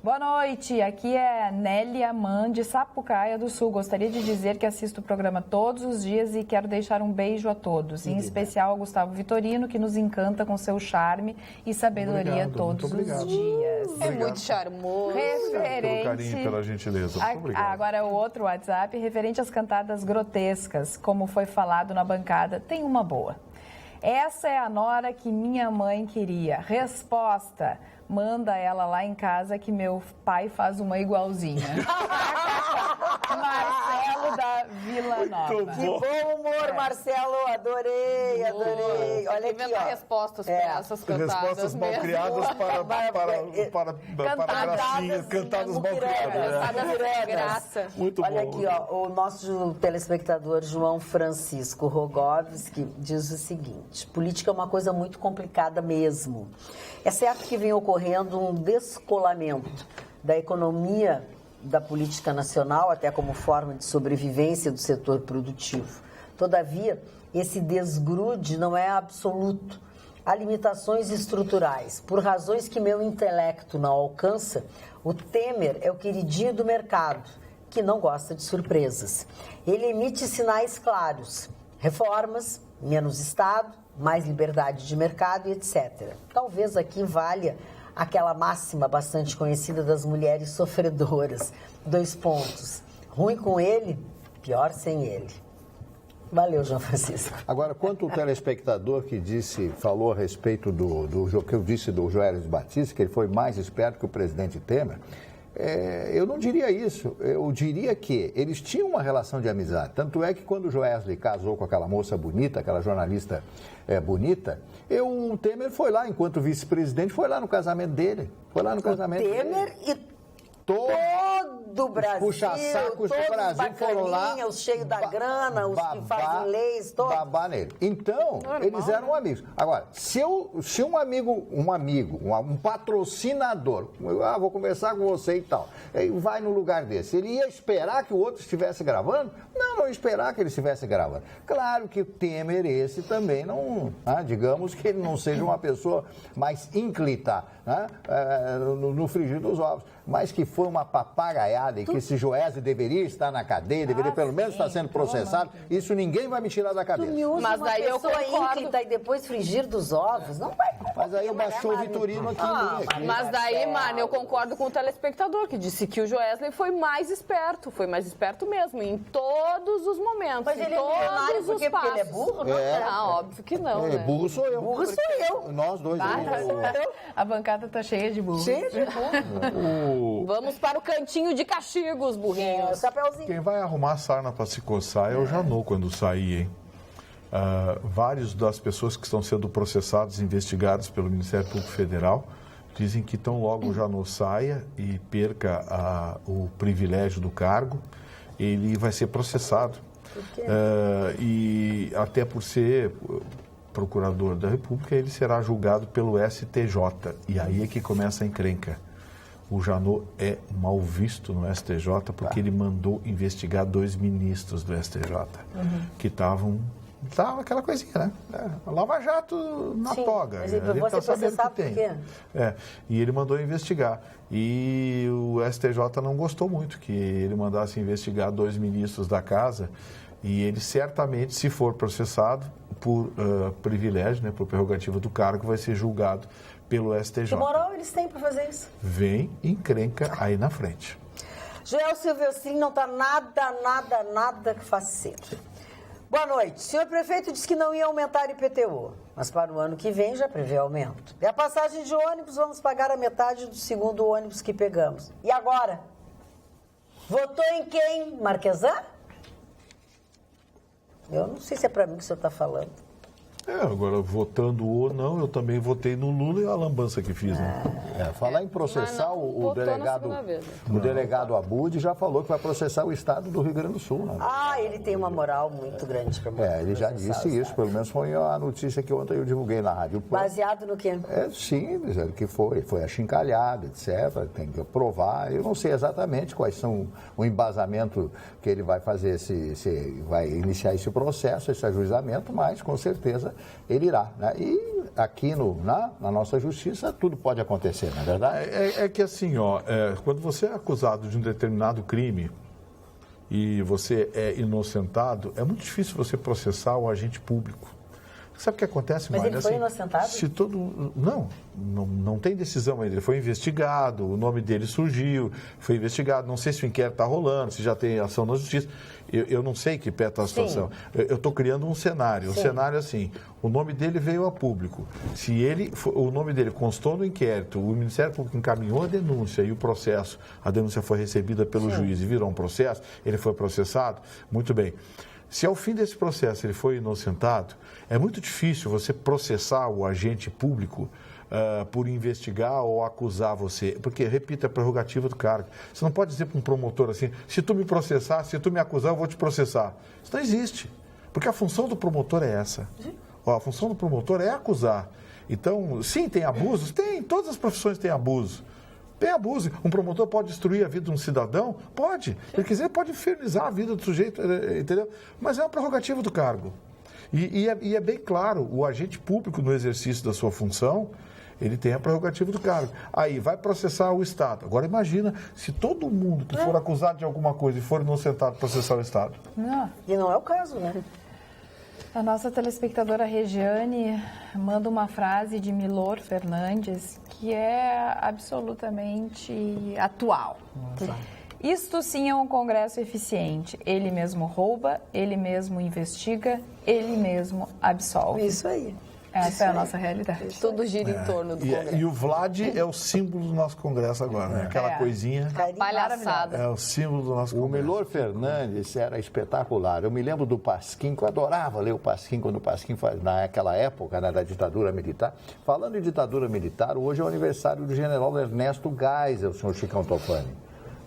Boa noite, aqui é Nélia Mann, de Sapucaia do Sul. Gostaria de dizer que assisto o programa todos os dias e quero deixar um beijo a todos, em especial ao Gustavo Vitorino, que nos encanta com seu charme e sabedoria todos os dias. É muito charmoso. Referente... Pelo carinho, pela gentileza. Muito obrigado. Agora, o outro WhatsApp, referente às cantadas grotescas, como foi falado na bancada, tem uma boa. Essa é a nora que minha mãe queria. Resposta... Manda ela lá em casa que meu pai faz uma igualzinha. Marcelo da Vila Nova. Que bom humor, Marcelo. Adorei. Olha aqui, ó. Respostas para essas cantadas. Respostas mal criadas para gracinhas, cantadas mal criadas. Graça. Muito bom. Olha aqui, ó, o nosso telespectador João Francisco Rogovski diz o seguinte: política é uma coisa muito complicada mesmo. É certo que vem ocorrendo um descolamento da economia da política nacional, até como forma de sobrevivência do setor produtivo. Todavia, esse desgrude não é absoluto. Há limitações estruturais. Por razões que meu intelecto não alcança, o Temer é o queridinho do mercado, que não gosta de surpresas. Ele emite sinais claros: reformas, menos Estado, mais liberdade de mercado e etc. Talvez aqui valha aquela máxima bastante conhecida das mulheres sofredoras. 2 pontos. Ruim com ele, pior sem ele. Valeu, João Francisco. Agora, quanto o telespectador que falou a respeito do que eu disse do Joelis Batista, que ele foi mais esperto que o presidente Temer, eu não diria isso. Eu diria que eles tinham uma relação de amizade. Tanto é que quando o Joesley casou com aquela moça bonita, aquela jornalista bonita, o Temer foi lá, enquanto vice-presidente, foi lá no casamento dele. Temer e todo o Brasil, puxa-sacos do Brasil foram lá, os cheios da grana, os que fazem leis, todos. Babar nele. Então, eles eram amigos. Agora, se um amigo, um patrocinador, vou conversar com você e tal, vai no lugar desse, ele ia esperar que o outro estivesse gravando? Não ia esperar que ele estivesse gravando. Claro que o Temer esse também não, digamos que ele não seja uma pessoa mais ínclita no frigir dos ovos, mas que foi uma papagaiada e que esse Joesley deveria estar na cadeia, deveria pelo menos estar sendo processado, isso ninguém vai me tirar da cabeça. Mas daí eu concordo. E depois frigir dos ovos, não vai. Mas aí baixou o Vitorino aqui. Mas daí, Marne, eu concordo com o telespectador, que disse que o Joesley foi mais esperto mesmo, em todos os momentos, Mas ele é milionário porque ele é burro? Não, óbvio que não, né? Burro sou eu. Burro sou eu. Nós dois. A bancada tá cheia de burro. Cheio de burro. Vamos para o cantinho de castigos, burrinhos. Chapeuzinho. Quem vai arrumar sarna para se coçar é o Janot quando sair, hein? Vários das pessoas que estão sendo processadas e investigadas pelo Ministério Público Federal dizem que tão logo o Janot saia e perca o privilégio do cargo, ele vai ser processado. Por quê? E até por ser procurador da República, ele será julgado pelo STJ. E aí é que começa a encrenca. O Janot é mal visto no STJ porque ele mandou investigar 2 ministros do STJ que estavam... Tava aquela coisinha, né? Lava Jato na toga. Mas ele vai ser processado por quê? E ele mandou investigar. E o STJ não gostou muito que ele mandasse investigar 2 ministros da casa. E ele certamente, se for processado por privilégio, né, por prerrogativa do cargo, vai ser julgado pelo STJ. Que moral eles têm para fazer isso? Vem, encrenca aí na frente. Joel Silvestrin não está nada faceiro. Boa noite. O senhor prefeito disse que não ia aumentar o IPTU, mas para o ano que vem já prevê aumento. E a passagem de ônibus, vamos pagar a metade do segundo ônibus que pegamos. E agora? Votou em quem? Marquesan? Eu não sei se é para mim que o senhor está falando. Agora, votando ou não, eu também votei no Lula e a lambança que fiz, né? Falar em processar, o delegado Abud já falou que vai processar o estado do Rio Grande do Sul. Né? Ele tem uma moral muito grande para ele já disse isso, pelo menos foi a notícia que ontem eu divulguei na Rádio Pan. Baseado no quê? Sim, dizendo que foi achincalhado, etc. Tem que provar. Eu não sei exatamente quais são o embasamento que ele vai fazer, se vai iniciar esse processo, esse ajuizamento, mas com certeza ele irá. Né? E aqui na nossa justiça tudo pode acontecer, não é verdade? É que assim, quando você é acusado de um determinado crime e você é inocentado, é muito difícil você processar o agente público. Sabe o que acontece, Mas Mário? ele foi inocentado? Não tem decisão ainda. Ele foi investigado, o nome dele surgiu, foi investigado. Não sei se o inquérito está rolando, se já tem ação na justiça. Eu não sei que pé está a situação. Eu estou criando um cenário. O cenário é assim, o nome dele veio a público. Se o nome dele constou no inquérito, o Ministério Público encaminhou a denúncia e o processo, a denúncia foi recebida pelo juiz e virou um processo, ele foi processado, muito bem. Se ao fim desse processo ele foi inocentado, é muito difícil você processar o agente público por investigar ou acusar você. Porque, repito, é prerrogativa do cargo. Você não pode dizer para um promotor assim, se tu me processar, se tu me acusar, eu vou te processar. Isso não existe. Porque a função do promotor é essa. A função do promotor é acusar. Então, sim, tem abusos? Tem. Todas as profissões têm abuso. Tem abuso. Um promotor pode destruir a vida de um cidadão? Pode. Se ele quiser, pode infernizar a vida do sujeito, entendeu? Mas é uma prerrogativa do cargo. E é bem claro, o agente público no exercício da sua função, ele tem a prerrogativa do cargo. Aí, vai processar o Estado. Agora, imagina se todo mundo que for acusado de alguma coisa e for inocentado processar o Estado. E não é o caso, né? A nossa telespectadora Regiane manda uma frase de Milor Fernandes que é absolutamente atual. Isto sim é um Congresso eficiente. Ele mesmo rouba, ele mesmo investiga, ele mesmo absolve. Isso aí. Essa é a nossa realidade. Tudo gira em torno do Congresso. E o Vlad é o símbolo do nosso Congresso agora, né? Aquela coisinha. Palhaçada. É o símbolo do nosso O Congresso. Milor Fernandes era espetacular. Eu me lembro do Pasquim, que eu adorava ler o Pasquim, quando o Pasquim, naquela época, né, da ditadura militar. Falando em ditadura militar, hoje é o aniversário do general Ernesto Geisel, o senhor Chicão Tofani.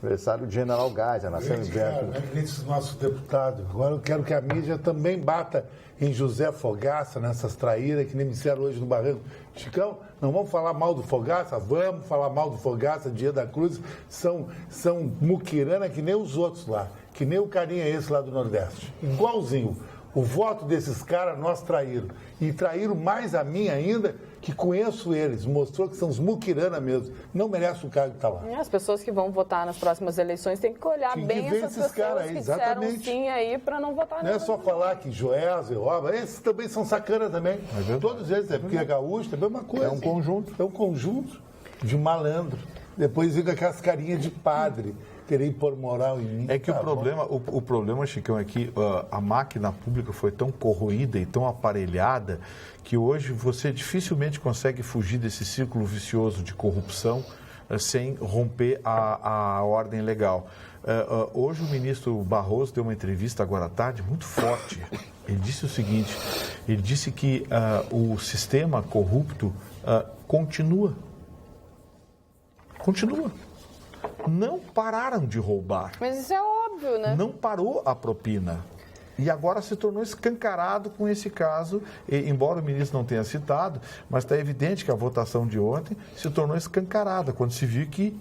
Aniversário do general Geisel, nasceu em Berto. Nosso deputado. Agora eu quero que a mídia também bata em José Fogaça, nessas traíras que nem me disseram hoje no Barranco. Chicão, não vamos falar mal do Fogaça? Vamos falar mal do Fogaça, Dia da Cruz. São muquirana que nem os outros lá, que nem o carinha esse lá do Nordeste. Igualzinho. O voto desses caras nós traíram. E traíram mais a mim ainda, que conheço eles. Mostrou que são os muquirana mesmo. Não merece o cara que está lá. As pessoas que vão votar nas próximas eleições têm que olhar Tem que bem ver essas esses pessoas caras aí, que disseram exatamente. sim aí para não votar Não é nelas. só falar que Joesley, Obra, esses também são sacana também. Todos eles, porque é gaúcho, é a mesma coisa. É um conjunto. É um conjunto de malandro. Depois fica com as carinhas de padre, querer impor moral em mim. É que Tá o problema, Chicão, é que a máquina pública foi tão corroída e tão aparelhada que hoje você dificilmente consegue fugir desse círculo vicioso de corrupção sem romper a ordem legal. Hoje o ministro Barroso deu uma entrevista agora à tarde muito forte. Ele disse o seguinte, ele disse que o sistema corrupto continua. Não pararam de roubar. Mas isso é óbvio, né? Não parou a propina. E agora se tornou escancarado com esse caso, embora o ministro não tenha citado, mas está evidente que a votação de ontem se tornou escancarada, quando se viu que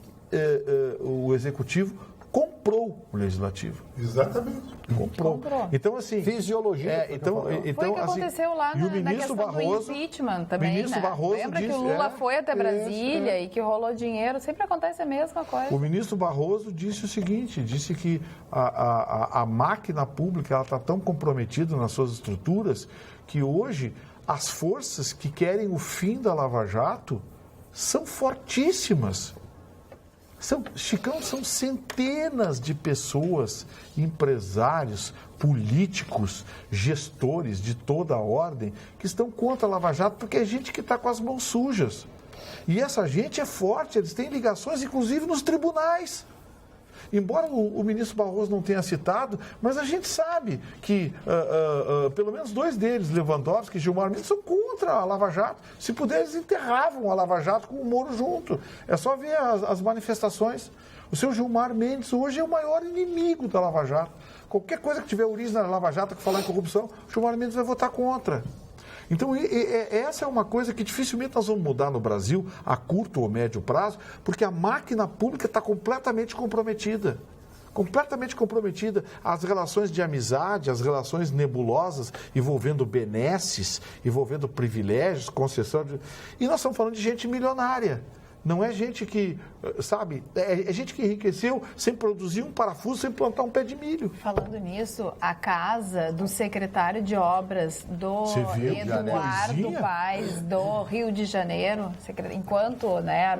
o Executivo comprou o Legislativo. Exatamente. Comprou. Então, assim... Fisiologia. Então, foi o que aconteceu lá na questão do impeachment também, ministro né? Barroso Lembra que disse, o Lula foi até Brasília e que rolou dinheiro? Sempre acontece a mesma coisa. O ministro Barroso disse o seguinte, disse que a máquina pública está tão comprometida nas suas estruturas que hoje as forças que querem o fim da Lava Jato são fortíssimas. Chicão, são centenas de pessoas, empresários, políticos, gestores de toda a ordem que estão contra a Lava Jato porque é gente que está com as mãos sujas. E essa gente é forte, eles têm ligações, inclusive, nos tribunais. Embora o ministro Barroso não tenha citado, mas a gente sabe que pelo menos dois deles, Lewandowski e Gilmar Mendes, são contra a Lava Jato. Se puder, eles enterravam a Lava Jato com o Moro junto. É só ver as manifestações. O seu Gilmar Mendes hoje é o maior inimigo da Lava Jato. Qualquer coisa que tiver origem na Lava Jato que falar em corrupção, o Gilmar Mendes vai votar contra. Então, essa é uma coisa que dificilmente nós vamos mudar no Brasil a curto ou médio prazo, porque a máquina pública está completamente comprometida. Completamente comprometida. As relações de amizade, as relações nebulosas envolvendo benesses, envolvendo privilégios, concessão. E nós estamos falando de gente milionária. Não é gente que, sabe, é gente que enriqueceu sem produzir um parafuso, sem plantar um pé de milho. Falando nisso, a casa do secretário de obras do Eduardo Paes, do Rio de Janeiro, enquanto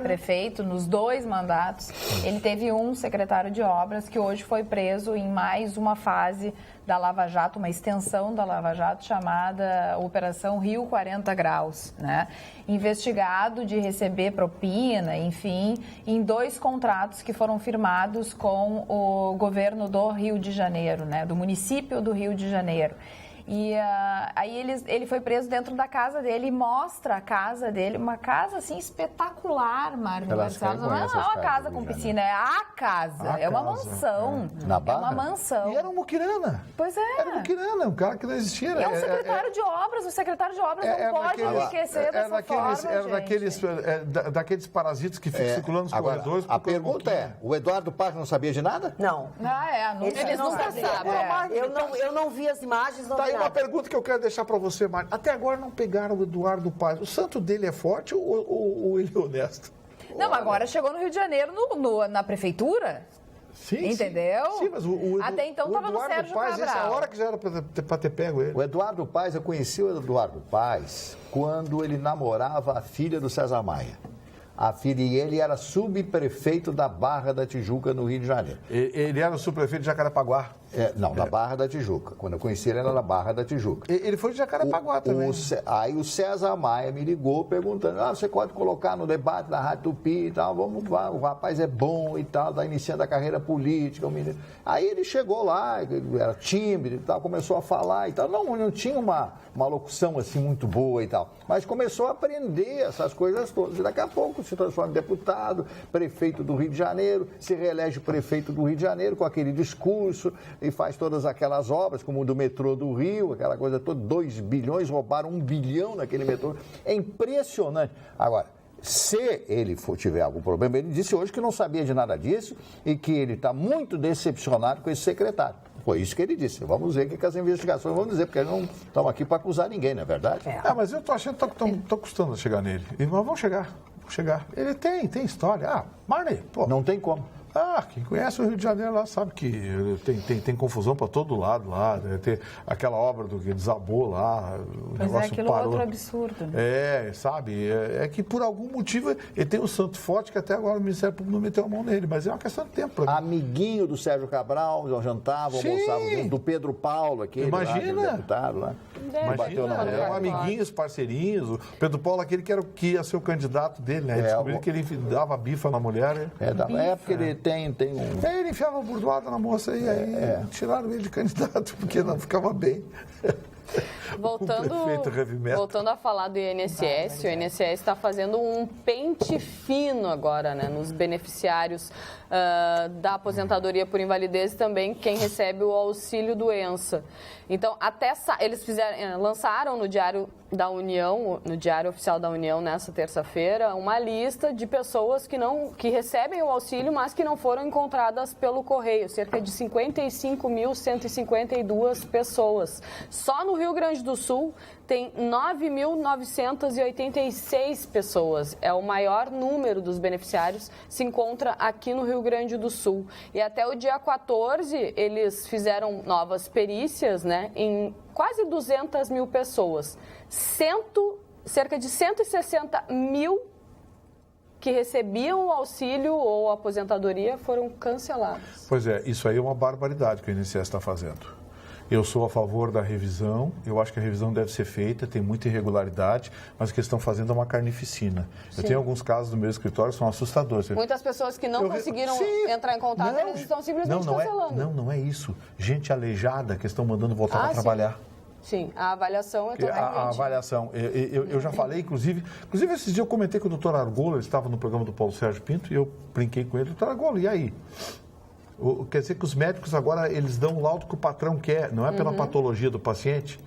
prefeito, nos 2 mandatos, ele teve um secretário de obras que hoje foi preso em mais uma fase da Lava Jato, uma extensão da Lava Jato chamada Operação Rio 40 Graus, né? Investigado de receber propina, enfim, em 2 contratos que foram firmados com o governo do Rio de Janeiro, né? Do município do Rio de Janeiro. E aí ele foi preso dentro da casa dele e mostra a casa dele, uma casa assim espetacular, Mário Marcelo. Não é uma casa com piscina, é a casa, é uma mansão. Na Barra? É uma mansão. E era um muquirana. Pois é. Era um muquirana, um cara que não existia. É um secretário de obras, o secretário de obras não pode enriquecer dessa forma, Era daqueles parasitas que ficam circulando nos corredores. A pergunta é, o Eduardo Paes não sabia de nada? Não. Eles nunca sabem. Eu não vi as imagens, não Tá vi aí uma nada. pergunta que eu quero deixar para você, Mário. Até agora não pegaram o Eduardo Paes. O santo dele é forte ou ele é honesto? Não, agora chegou no Rio de Janeiro, na prefeitura. Sim, entendeu? Sim, mas até então estava no Sérgio Paes, Cabral. essa hora que já era para ter pego ele. O Eduardo Paes, eu conheci o Eduardo Paes quando ele namorava a filha do César Maia. A filha e ele era subprefeito da Barra da Tijuca, no Rio de Janeiro. Ele era o subprefeito de Jacarepaguá. Da Barra da Tijuca. Quando eu conheci ele, era da Barra da Tijuca. Ele foi de Jacarepaguá também. Aí o César Maia me ligou perguntando, você pode colocar no debate da Rádio Tupi e tal, vamos lá, o rapaz é bom e tal, está iniciando a carreira política. Aí ele chegou lá, era tímido e tal, começou a falar e tal. Não tinha uma locução assim muito boa e tal, mas começou a aprender essas coisas todas. E daqui a pouco se transforma em deputado, prefeito do Rio de Janeiro, se reelege prefeito do Rio de Janeiro com aquele discurso e faz todas aquelas obras, como o do metrô do Rio, aquela coisa toda, 2 bilhões, roubaram 1 bilhão naquele metrô. É impressionante. Agora, Se ele tiver algum problema, ele disse hoje que não sabia de nada disso e que ele está muito decepcionado com esse secretário. Foi isso que ele disse. Vamos ver o que as investigações vão dizer, porque eles não estão aqui para acusar ninguém, não é verdade? Mas eu tô achando que tô custando a chegar nele. Mas vamos chegar. Ele tem história. Marney, pô. Não tem como. Quem conhece o Rio de Janeiro lá sabe que tem confusão para todo lado lá. Tem aquela obra que desabou lá, o negócio aquilo parou. Outro absurdo. Né? Sabe? É que por algum motivo ele tem um santo forte que até agora o Ministério Público não meteu a mão nele, mas é uma questão de tempo. Amiguinho do Sérgio Cabral, jantavam, almoçavam, do Pedro Paulo, aquele Imagina. deputado lá. Imagina, amiguinhos, parceirinhos. O Pedro Paulo, aquele que ia ser o candidato dele, né? Descobriu que ele dava bifa na mulher. Né? Porque ele tem um... Ele enfiava burdoada na moça e aí tiraram ele de candidato, porque não ficava bem. Voltando a falar do INSS, o INSS está fazendo um pente fino agora, né, nos beneficiários da aposentadoria por invalidez e também quem recebe o auxílio doença. Então, eles lançaram no Diário da União, no Diário Oficial da União, nessa terça-feira, uma lista de pessoas que recebem o auxílio, mas que não foram encontradas pelo correio, cerca de 55.152 pessoas. Só no Rio Grande do Sul tem 9.986 pessoas. É o maior número dos beneficiários, se encontra aqui no Rio Grande do Sul. E até o dia 14, eles fizeram novas perícias, né, em quase 200 mil pessoas. Cerca de 160 mil que recebiam o auxílio ou a aposentadoria foram cancelados. Pois é, isso aí é uma barbaridade que o INSS está fazendo. Eu sou a favor da revisão, eu acho que a revisão deve ser feita, tem muita irregularidade, mas o que estão fazendo é uma carnificina. Sim. Eu tenho alguns casos no meu escritório que são assustadores. Muitas pessoas que não conseguiram entrar em contato, eles estão simplesmente cancelando. Não é isso. Gente aleijada que estão mandando voltar para trabalhar. Sim, a avaliação é totalmente... A avaliação, eu já falei, inclusive esses dias eu comentei com o doutor Argolo, ele estava no programa do Paulo Sérgio Pinto, e eu brinquei com ele, doutor Argolo, e aí? Quer dizer que os médicos agora, eles dão o laudo que o patrão quer, não é pela patologia do paciente?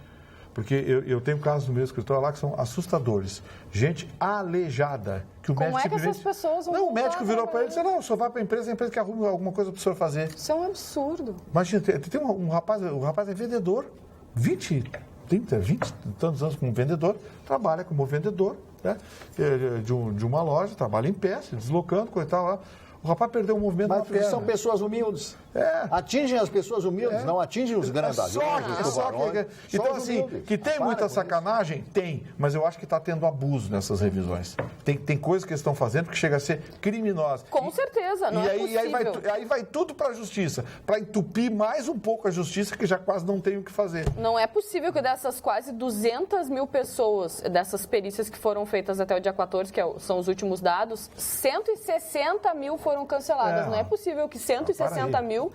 Porque eu tenho casos no meu escritório lá que são assustadores. Gente aleijada. Que o Como médico é que essas pessoas vão... Não, o médico virou para ele e disse, não, o senhor vai para a empresa que arruma alguma coisa para o senhor fazer. Isso é um absurdo. Imagina, tem um rapaz, o rapaz é vendedor, 20 tantos anos como vendedor, trabalha como vendedor, né, de uma loja, trabalha em pé, se deslocando, coisa e tal lá. O rapaz perdeu o movimento da perna. São pessoas humildes. Atingem as pessoas humildes, não atingem os grandes aviões, os tubarões. Então, assim, que tem muita sacanagem? Tem, mas eu acho que está tendo abuso nessas revisões. Tem coisas que eles estão fazendo que chega a ser criminosa. Com certeza, não é possível. Aí vai tudo para a justiça, para entupir mais um pouco a justiça, que já quase não tem o que fazer. Não é possível que dessas quase 200 mil pessoas, dessas perícias que foram feitas até o dia 14, que são os últimos dados, 160 mil foram canceladas. Não é possível que 160 mil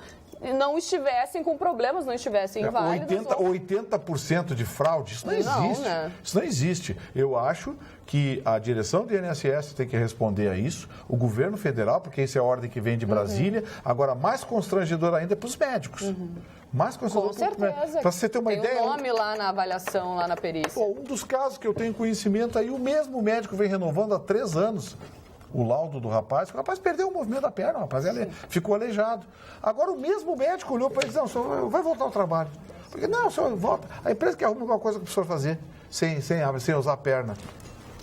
não estivessem com problemas, não estivessem inválidas. 80% de fraude, isso não existe. Né? Isso não existe. Eu acho que a direção do INSS tem que responder a isso, o governo federal, porque isso é a ordem que vem de Brasília, agora mais constrangedor ainda é para os médicos. Mais constrangedor. Com certeza. Para você ter uma ideia... Tem um nome lá na avaliação, lá na perícia. Um dos casos que eu tenho conhecimento aí, o mesmo médico vem renovando há 3 anos. O laudo do rapaz, o rapaz perdeu o movimento da perna, o rapaz ficou aleijado. Agora o mesmo médico olhou para ele e disse, não, o senhor vai voltar ao trabalho. Porque, não, o senhor volta. A empresa que arruma alguma coisa para o senhor fazer, sem usar a perna.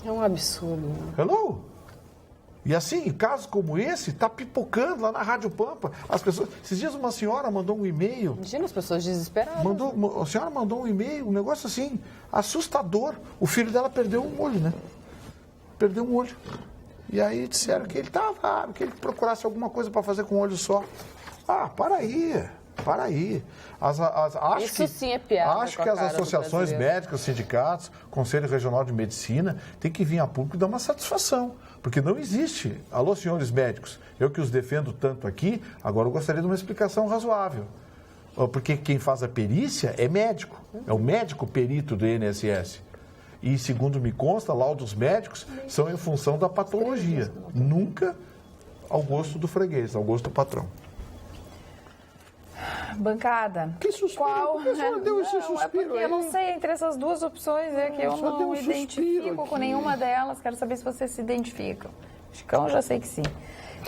É um absurdo. Hello? E assim, casos como esse, está pipocando lá na Rádio Pampa. As pessoas... Esses dias uma senhora mandou um e-mail. Imagina as pessoas desesperadas. A senhora mandou um e-mail, um negócio assim, assustador. O filho dela perdeu um olho, né? Perdeu um olho. E aí disseram que ele que ele procurasse alguma coisa para fazer com um olho só. Para aí. Sim é piada. Acho que as associações médicas, sindicatos, Conselho Regional de Medicina, tem que vir a público e dar uma satisfação. Porque não existe. Alô, senhores médicos, eu que os defendo tanto aqui, agora eu gostaria de uma explicação razoável. Porque quem faz a perícia é médico. É o médico perito do INSS. E, segundo me consta, laudos médicos são em função da patologia, nunca ao gosto do freguês, ao gosto do patrão. Bancada. Que suspiro? Qual? Por que você não deu esse Não, suspiro é porque aí? eu não sei, entre essas duas opções é que eu Só deu não um suspiro identifico com aqui. nenhuma delas. Quero saber se vocês se identificam. Chicão, já sei que sim.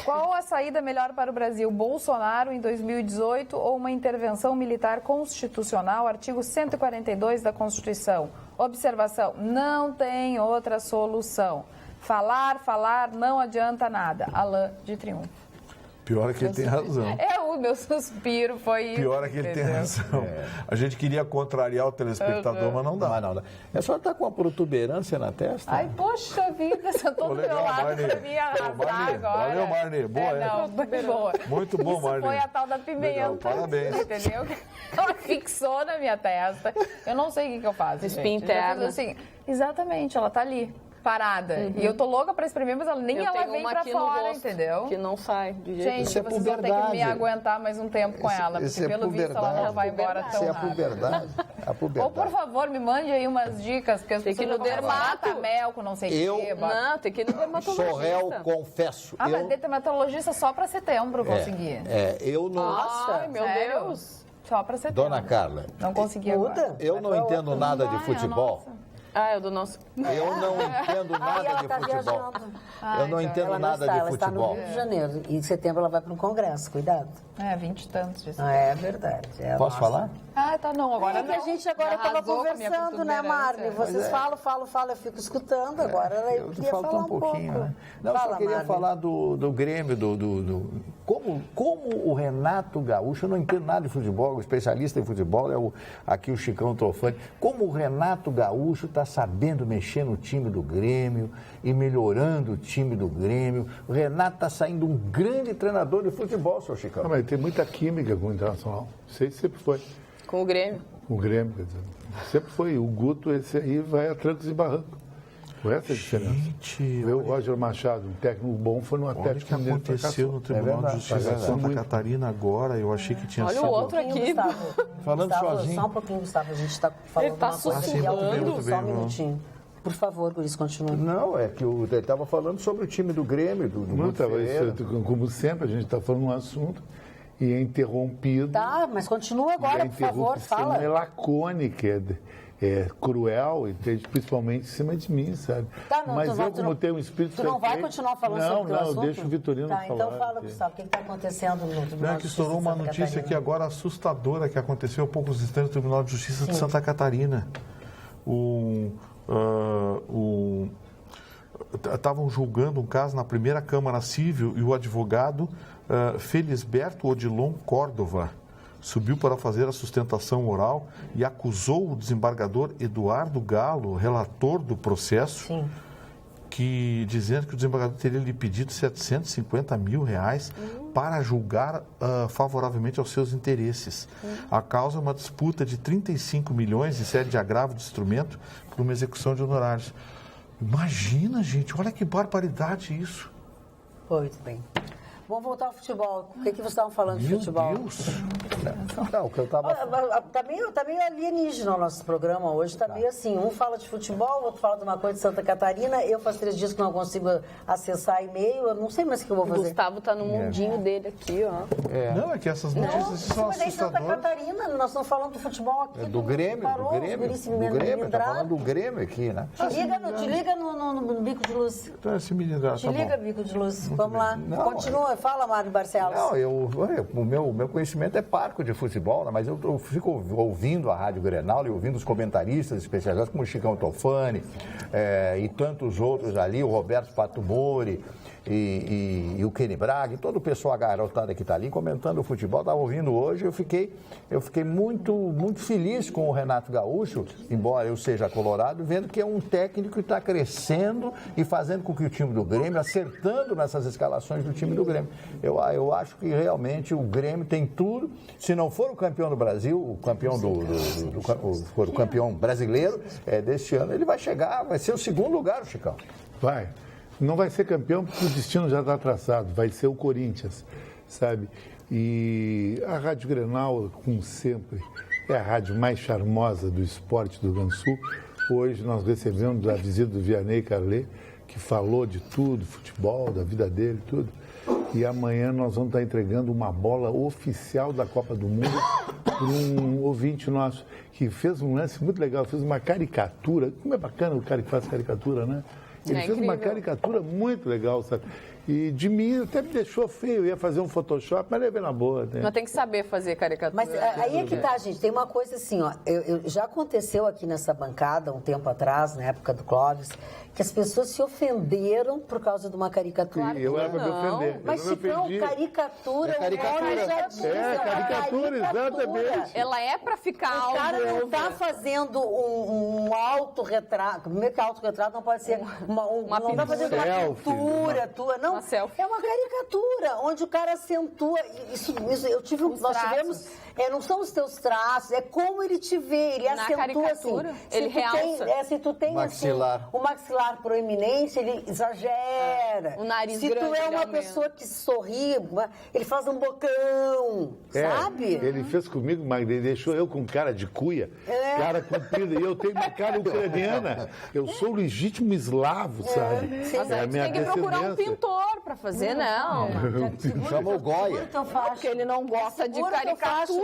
Qual a saída melhor para o Brasil? Bolsonaro em 2018 ou uma intervenção militar constitucional? Artigo 142 da Constituição. Observação, não tem outra solução. Falar, não adianta nada. Alain de Triunfo. Pior é que ele tem razão. O meu suspiro foi isso. Pior é que ele tem razão. A gente queria contrariar o telespectador, mas não dá. Não. A senhora está com uma protuberância na testa? Ai, poxa vida, sentou do meu legal, lado Marli. pra mim arrasar Marli, agora. valeu, Marli. Boa Não, foi boa. Muito bom, Isso Marli. foi a tal da pimenta. Legal, parabéns. Entendeu? Ela fixou na minha testa. Eu não sei o que eu faço, Espinha gente. Eu já fiz interna. assim, exatamente, ela tá ali, parada. E eu tô louca pra espremer, mas nem Eu ela tenho vem uma pra aqui no fora, rosto, entendeu? que não sai de jeito Gente, Isso é vocês vão ter que me puberdade. aguentar mais um tempo com ela, porque Isso é pelo visto ela não puberdade. vai embora Isso tão é a rápido. puberdade. A Ou, puberdade. por favor, me mande aí umas dicas, porque as Tem que ir pessoas no já vão falar, dermato. bota mel com não sei o quê. bota- Não, tem que ir no dermatologista. Sou réu, confesso. Ah, mas dermatologista só pra setembro conseguir. Eu não... Ai, meu Sério? Deus. Só pra setembro. Dona Carla, Não consegui agora. Muda. eu não entendo nada de Ai, futebol. Ah, é o do nosso... Eu não entendo Aí nada ela de tá futebol. viajando. Eu não entendo Ela não nada está, de ela está no futebol. Rio de Janeiro. E em setembro ela vai para um congresso, cuidado. 20 e tantos disso. É verdade. Posso falar? Ah, tá, não, agora É que a não. gente agora estava Arrasou com a minha conversando, né, Marli? protuberância. Vocês falam, eu fico escutando. Agora eu queria Falta falar um pouquinho, pouco. né? Não, eu Fala, só queria Marli. falar do Grêmio, como o Renato Gaúcho, eu não entendo nada de futebol, o especialista em futebol é aqui o Chicão Tofani, como o Renato Gaúcho está sabendo mexer no time do Grêmio e melhorando o time do Grêmio. O Renato está saindo um grande treinador de futebol, seu Chicão. Não, mas tem muita química com o Internacional. Isso aí sempre foi. Com o Grêmio. Com o Grêmio, quer dizer. Sempre foi. O Guto, esse aí, vai a trancos e barrancos. Foi essa a diferença. Gente, O Roger Machado, um técnico bom, foi no olha o Atlético que Mineiro. aconteceu no Tribunal verdade, de Justiça de fracassou Santa muito. Catarina agora. Eu achei que tinha Olha sido... o outro aqui. Gustavo, Falando Gustavo, sozinho. Só um pouquinho, Gustavo, a gente está falando Ele tá uma coisa sussurrando. aqui ao vivo, Muito bem, só um vamos. minutinho. Por favor, Guris, continue. Não, é que ele estava falando sobre o time do Grêmio, do Não, Guto tava, Ferreira. como sempre, a gente está falando um assunto e é interrompido. Tá, mas continua E agora, a por favor, interrupção é fala. lacônica, é cruel, entende? Principalmente em cima de mim, sabe? Tá, não, Mas tu eu, não- tu como não- tenho um espírito Tu não vai perfeito- continuar falando não, sobre o assunto? Não, deixa o Vitorino tá, falar. então fala, Gustavo, o que está acontecendo no Tribunal Não, de que Justiça estourou de uma Santa notícia Catarina? aqui agora assustadora que aconteceu há poucos instantes no Tribunal de Justiça de Santa Catarina. Estavam julgando um caso na primeira Câmara Civil e o advogado Felisberto Odilon Córdova subiu para fazer a sustentação oral e acusou o desembargador Eduardo Galo, relator do processo, Sim. dizendo que o desembargador teria lhe pedido 750 mil reais para julgar favoravelmente aos seus interesses. A causa é uma disputa de 35 milhões em série de agravo de instrumento por uma execução de honorários. Imagina, gente, olha que barbaridade isso. Muito bem. Vamos voltar ao futebol. O que vocês estavam falando de Meu futebol? Deus. Não, o que eu estava... Tá meio alienígena o nosso programa hoje. Tá meio assim, um fala de futebol, o outro fala de uma coisa de Santa Catarina. Eu faz 3 dias que não consigo acessar e-mail. Eu não sei mais o que eu vou O fazer. Gustavo tá no mundinho dele aqui, ó. Não, é que essas notícias são Mas é em Santa assustadoras. Catarina, nós estamos falando do futebol aqui. Do Grêmio, parou, do os Grêmio, guris se do Grêmio, tá melindraram. falando do Grêmio aqui, né? Te liga no bico de luz. Então, esse milindrar, Te tá liga, bom. bico de luz. Vamos lá. Não, Continua, fala, Mário Barcelos. Não, o meu conhecimento é parco de futebol, né? Mas eu fico ouvindo a Rádio Grenal e ouvindo os comentaristas especializados, como o Chicão Tofani e tantos outros ali, o Roberto Pato Mori e o Kenny Braga, e todo o pessoal garotada que está ali comentando o futebol. Estava ouvindo hoje, eu fiquei muito, muito feliz com o Renato Gaúcho, embora eu seja colorado, vendo que é um técnico que está crescendo e fazendo com que o time do Grêmio, acertando nessas escalações do time do Grêmio. Eu acho que realmente o Grêmio tem tudo. Se não for o campeão do Brasil, o campeão for o campeão brasileiro deste ano, ele vai chegar, vai ser o segundo lugar, o Chicão. Vai. Não vai ser campeão porque o destino já está traçado. Vai ser o Corinthians, sabe? E a Rádio Grenal, como sempre, é a rádio mais charmosa do esporte do Rio Grande do Sul. Hoje nós recebemos a visita do Vianney Carlet, que falou de tudo, futebol, da vida dele, tudo. E amanhã nós vamos estar entregando uma bola oficial da Copa do Mundo para um ouvinte nosso que fez um lance muito legal, fez uma caricatura. Como é bacana o cara que faz caricatura, né? Ele fez uma caricatura muito legal, sabe? E de mim até me deixou feio, eu ia fazer um Photoshop, mas levei na boa. Né? Mas tem que saber fazer caricatura. Mas aí é que tá, gente. Tem uma coisa assim, ó. Já aconteceu aqui nessa bancada, um tempo atrás, na época do Clóvis, que as pessoas se ofenderam por causa de uma caricatura. Claro que Eu era pra me ofender. Mas, Chicão, caricatura, caricatura. já diz, é caricatura, exatamente. Ela é pra ficar O algo. cara não tá fazendo um autorretrato. Primeiro que autorretrato não pode ser não tá fazendo uma selfie, pintura tua, não. Uma selfie. É uma caricatura, onde o cara acentua. Nós tivemos. Não são os teus traços, é como ele te vê, ele Na acentua caricatura, assim. ele realça. Se tu tem Maxilar. assim, o maxilar proeminente, ele exagera. O nariz Se grande, tu é ele uma aumenta. pessoa que sorri, ele faz um bocão, sabe? Ele fez comigo, mas ele deixou eu com cara de cuia, cara comprida, e eu tenho uma cara ucraniana. Eu sou legítimo eslavo, sabe? Sim. Mas aí tu tem que procurar um pintor pra fazer, não. Chama o Goya. Porque ele não gosta de caricatura.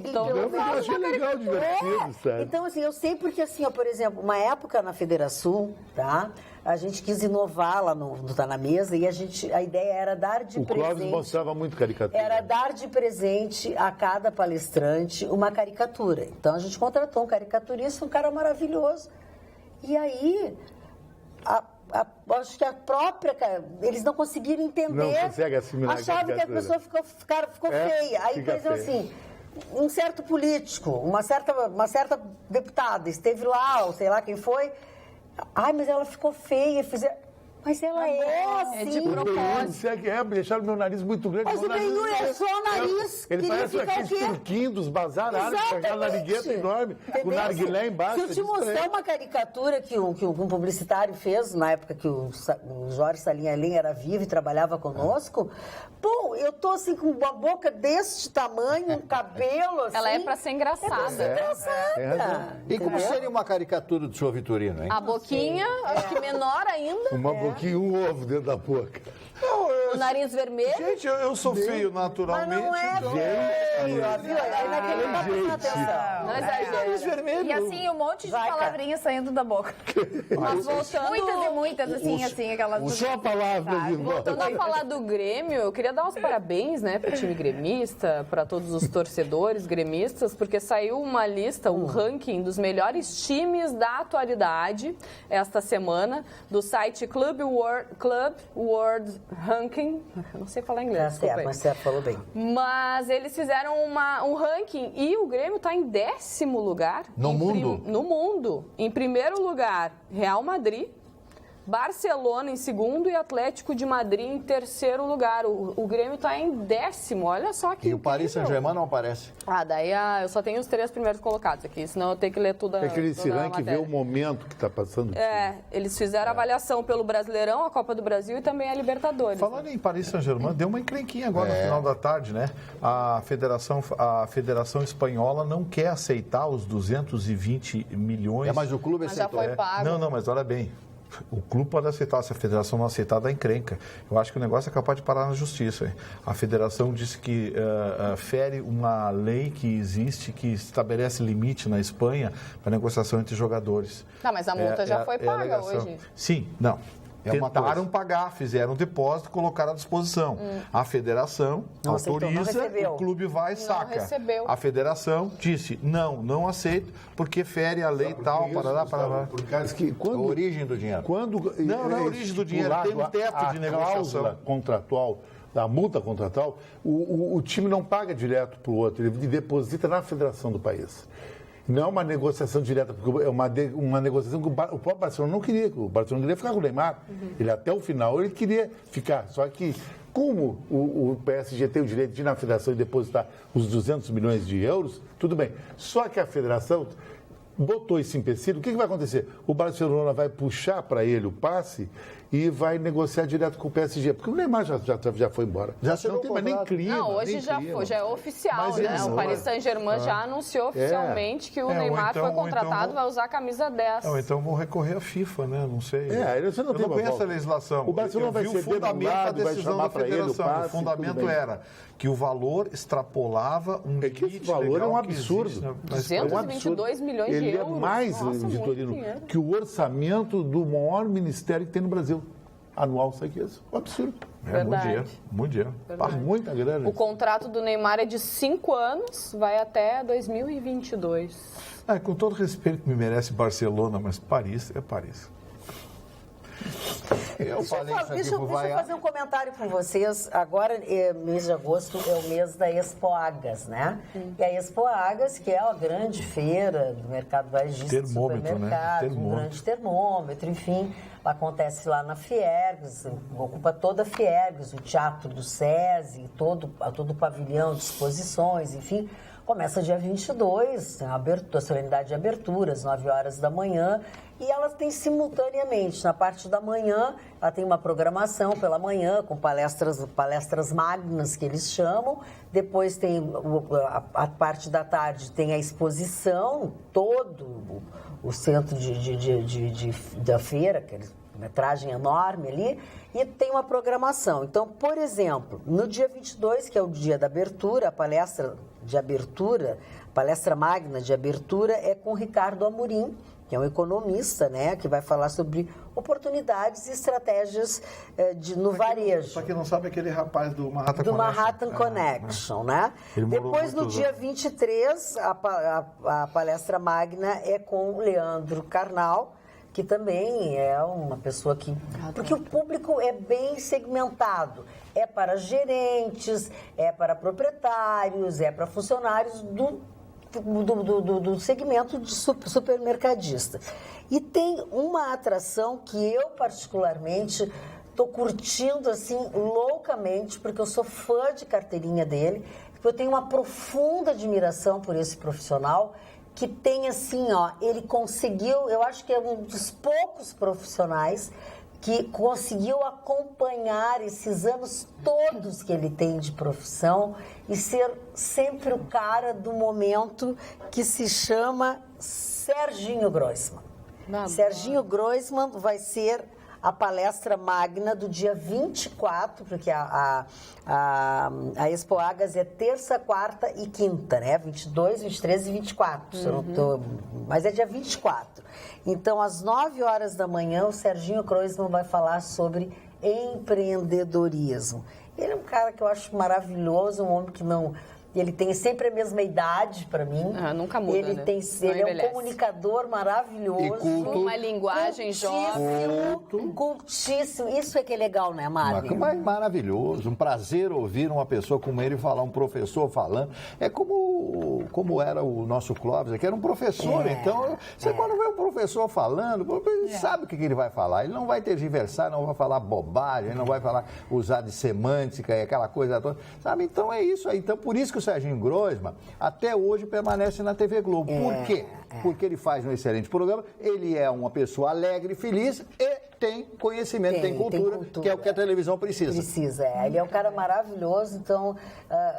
Então, Eu achei legal, divertido, sabe? Então, assim, eu sei porque, assim, ó, por exemplo, uma época na Federação, tá? A gente quis inovar lá no Tá Na Mesa e a ideia era dar de O Clóvis presente. mostrava muito caricatura. Era dar de presente a cada palestrante uma caricatura. Então, a gente contratou um caricaturista, um cara maravilhoso. E aí, acho que a própria... Eles não conseguiram entender. Não consegue assimilar a Achavam que a caricatura. pessoa ficou feia. Aí, fica por exemplo, feia. assim, um certo político, uma certa deputada esteve lá, ou sei lá quem foi. Ai, mas ela ficou feia. Mas ela é assim. É de O Benhur propósito. disse que deixaram meu nariz muito grande. Mas meu o Benhur nariz é só nariz. Ele Queria parece ficar aqueles o quê? turquinhos dos bazar árabes, com aquela narigueta enorme, com o Entendeu? narguilé embaixo. Se eu te mostrar uma caricatura que um publicitário fez, na época que o Jorge Salinha Além era vivo e trabalhava conosco, pô, eu tô assim com uma boca deste tamanho, um cabelo assim. Ela é pra ser engraçada. É pra ser engraçada. E como seria uma caricatura do senhor Vitorino, hein? A boquinha, acho que menor ainda. Uma boquinha e um ovo dentro da boca. O nariz vermelho. Gente, eu sou feio Mas naturalmente. não é então- feio, viu? Aí naquele tá prestando atenção. Não exagera. vermelho. E assim, um monte de Vai, cara. palavrinhas saindo da boca. Mas voltando... Muitas e muitas, assim, aquelas... Só palavras de volta. Voltando a falar do Grêmio, eu queria dar uns parabéns, né, para o time gremista, para todos os torcedores gremistas, porque saiu uma lista, um ranking dos melhores times da atualidade esta semana, do site Club World Ranking. Eu não sei falar inglês, Tá desculpa certo, aí. mas você falou bem. Mas eles fizeram um ranking e o Grêmio está em 10º lugar. No mundo? No mundo. Em primeiro lugar, Real Madrid. Barcelona em segundo e Atlético de Madrid em terceiro lugar. O Grêmio está em 10º, olha só que E o Paris incrível. Saint-Germain não aparece. Daí eu só tenho os 3 primeiros colocados aqui, senão eu tenho que ler tudo. É aquele toda a ranking vê matéria. o momento que está passando. Eles fizeram avaliação pelo Brasileirão, a Copa do Brasil e também a Libertadores. Falando em Paris Saint-Germain, deu uma encrenquinha agora no final da tarde, né? A Federação Espanhola não quer aceitar os 220 milhões. Mas o clube Mas já aceitou. foi pago. Não, mas olha bem. O clube pode aceitar, se a federação não aceitar, dá encrenca. Eu acho que o negócio é capaz de parar na justiça. Hein? A federação disse que fere uma lei que existe, que estabelece limite na Espanha para negociação entre jogadores. Não, mas a multa já foi a paga alegação. hoje. Sim, não. É uma Tentaram coisa. pagar, fizeram um depósito e colocaram à disposição. A federação Não aceitou, não autoriza, recebeu. o clube vai e saca. recebeu. A federação disse, não aceito, porque fere a lei tal, parará. Por causa que A quando origem do dinheiro. Não é a origem do dinheiro, tem um teto de negociação. A cláusula contratual, a multa contratual, o time não paga direto para o outro, ele deposita na federação do país. Não é uma negociação direta, porque é uma negociação que o próprio Barcelona não queria. O Barcelona queria ficar com o Neymar. Ele até o final ele queria ficar. Só que, como o PSG tem o direito de ir na federação e depositar os 200 milhões de euros, tudo bem. Só que a federação botou esse empecilho, o que vai acontecer? O Barcelona vai puxar para ele o passe e vai negociar direto com o PSG, porque o Neymar já foi embora. Já não tem mais nem clima. Não, hoje nem já clima. foi, já é oficial, Mas né? eles- O Paris Saint-Germain já anunciou oficialmente que o ou Neymar então- foi ou contratado, então- vai usar a camisa 10. Não, então vão recorrer à FIFA, né? Não sei. Você não eu tem não uma conheço volta. a legislação. O Barcelona Eu vai vi ceder o fundamento de um lado, da vai decisão chamar da pra ele o federação. passe, O fundamento tudo bem. era que o valor extrapolava um É que esse limite valor é legal um que absurdo. existe, né? Mas- 222 milhões de Ele euros. é mais, Nossa, Vitorino, muito dinheiro. que o orçamento do maior ministério que tem no Brasil. Anual, isso aqui é um absurdo. É, muito Verdade. dinheiro. Muito dinheiro. Pá, muita grana. O contrato do Neymar é de 5 anos, vai até 2022. Com todo respeito que me merece Barcelona, mas Paris é Paris. Eu falei isso aqui Deixa pro eu Vaiar. fazer um comentário com vocês. Agora, mês de agosto, é o mês da Expoagas, né? E a Expoagas, que é uma grande feira do mercado varejista, Termômetro, né? supermercado, um Termômetro. grande termômetro, enfim. Acontece lá na Fiergs, ocupa toda a Fiergs, o Teatro do SESI, todo o pavilhão de exposições, enfim. Começa dia 22, tem a solenidade de abertura, às 9 horas da manhã, e ela tem simultaneamente, na parte da manhã, ela tem uma programação pela manhã, com palestras magnas, que eles chamam, depois tem a parte da tarde, tem a exposição, todo o centro da feira, aquele metragem enorme ali, e tem uma programação. Então, por exemplo, no dia 22, que é o dia da abertura, a palestra magna de abertura é com Ricardo Amorim, que é um economista, né, que vai falar sobre oportunidades e estratégias no varejo. Só que não sabe aquele rapaz do Manhattan Do Connection. Manhattan Connection, né? Ele morou Depois, no muitos dia anos. 23, a palestra magna é com o Leandro Carnal, que também é uma pessoa que... Porque o público é bem segmentado. É para gerentes, é para proprietários, é para funcionários do segmento de supermercadista. E tem uma atração que eu, particularmente, estou curtindo, assim, loucamente, porque eu sou fã de carteirinha dele, porque eu tenho uma profunda admiração por esse profissional, que tem, assim, ele conseguiu, eu acho que é um dos poucos profissionais que conseguiu acompanhar esses anos todos que ele tem de profissão e ser sempre o cara do momento, que se chama Serginho Groisman. Serginho Groisman vai ser a palestra magna do dia 24, porque a Expoagas é terça, quarta e quinta, né? 22, 23 e 24, se eu não tô, mas é dia 24. Então, às 9 horas da manhã, o Serginho Groisman vai falar sobre empreendedorismo. Ele é um cara que eu acho maravilhoso, um homem que não... Ele tem sempre a mesma idade para mim. Nunca muda, ele né? Ele é um comunicador maravilhoso. E culto. Uma linguagem jovem. Cultíssimo. Isso é que é legal, né, Mari? Mas maravilhoso, um prazer ouvir uma pessoa como ele falar, um professor falando. É como era o nosso Clóvis, que era um professor. Então, você quando vê um professor falando, ele sabe o que ele vai falar. Ele não vai tergiversar, não vai falar bobagem, ele não vai usar de semântica e aquela coisa toda. Sabe? Então é isso aí. Então, por isso que o Serginho Groisman até hoje permanece na TV Globo. Por quê? Porque ele faz um excelente programa, ele é uma pessoa alegre, feliz e tem conhecimento, tem cultura, que é o que a televisão precisa. Ele é um cara maravilhoso, então,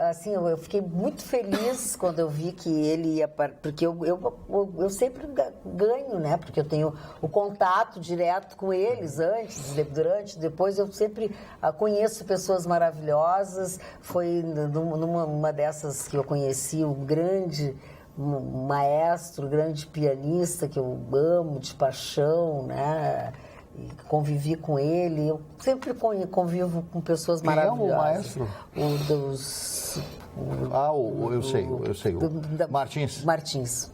assim, eu fiquei muito feliz quando eu vi que ele ia... Porque eu sempre ganho, né? Porque eu tenho o contato direto com eles antes, durante, depois eu sempre conheço pessoas maravilhosas. Foi numa dessas que eu conheci um grande maestro, grande pianista que eu amo de paixão, né? E convivi com ele. Eu sempre convivo com pessoas maravilhosas. Quem é o maestro? Eu sei. Martins.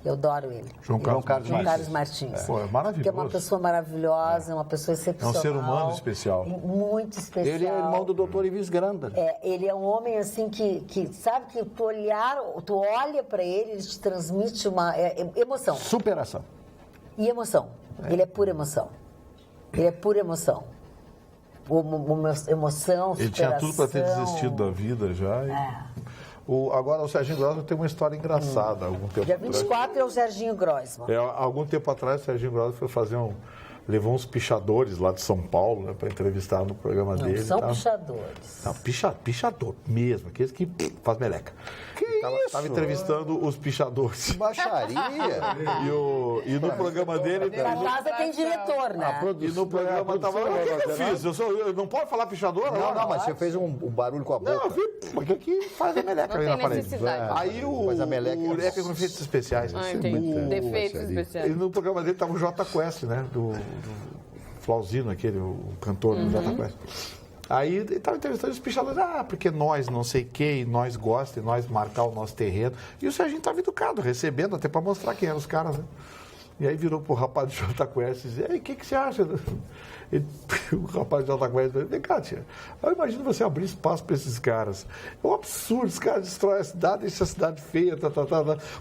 Eu adoro ele. João Carlos Martins. Pô, é maravilhoso. Que é uma pessoa maravilhosa, uma pessoa excepcional. É um ser humano especial. Muito especial. Ele é irmão do Dr. Ives Granda. Ele é um homem assim que sabe que tu olha para ele te transmite uma emoção. Superação. E emoção. Ele é pura emoção. Uma emoção, superação. Ele tinha tudo para ter desistido da vida já. Agora o Serginho Grossman tem uma história engraçada. Algum tempo Dia atrás. 24 é o Serginho Grossman. Algum tempo atrás o Serginho Grossman foi fazer levou uns pichadores lá de São Paulo, né, para entrevistar no programa dele. São pichadores. Não, pichador mesmo, aqueles que faz meleca. Tava entrevistando os pichadores. Baixaria. E no programa dele... Na casa tem diretor, né? E no programa tava... O que eu fiz? Eu não posso falar pichador? Não, mas você fez um barulho com a boca. Não, eu vi, porque aqui faz a meleca Não ali tem na parede. necessidade. Aí Mas a meleca é com efeitos especiais. Ah, entendi. Defeitos especiais. E no programa dele tava o Jota Quest, né? Do Flauzino, aquele, o cantor do Jota Quest. Aí ele estava entrevistando os pichadores, porque nós não sei quem, nós gosta, e nós marcar o nosso terreno. E o Serginho estava educado, recebendo, até para mostrar quem eram os caras, né? E aí virou pro rapaz do Jota Quest e disse, o que você acha? O rapaz do Jota Quest disse, vem cá, tia, eu imagino você abrir espaço para esses caras. É um absurdo, os caras destroem a cidade, deixam a cidade feia,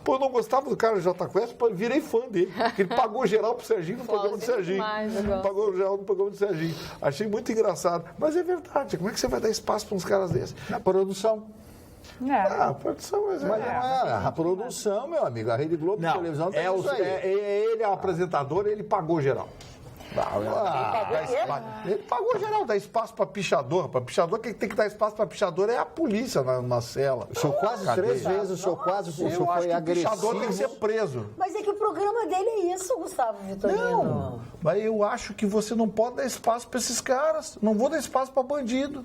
Pô, eu não gostava do cara do Jota Quest, virei fã dele, porque ele pagou geral pro Serginho no programa do Serginho. Pagou geral no programa do Serginho. Achei muito engraçado. Mas é verdade, como é que você vai dar espaço para uns caras desses? Na produção. A produção, mas a produção, meu amigo, a Rede Globo de televisão tem isso aí. Ele é o apresentador, ele pagou geral. Ele pagou geral, dá espaço para pichador. Para pichador, quem tem que dar espaço para pichador é a polícia na cela. O senhor quase 3 vezes, o senhor foi agressivo. O pichador tem que ser preso. Mas é que o programa dele é isso, Gustavo Vitorino. Não, mas eu acho que você não pode dar espaço para esses caras. Não vou dar espaço para bandido.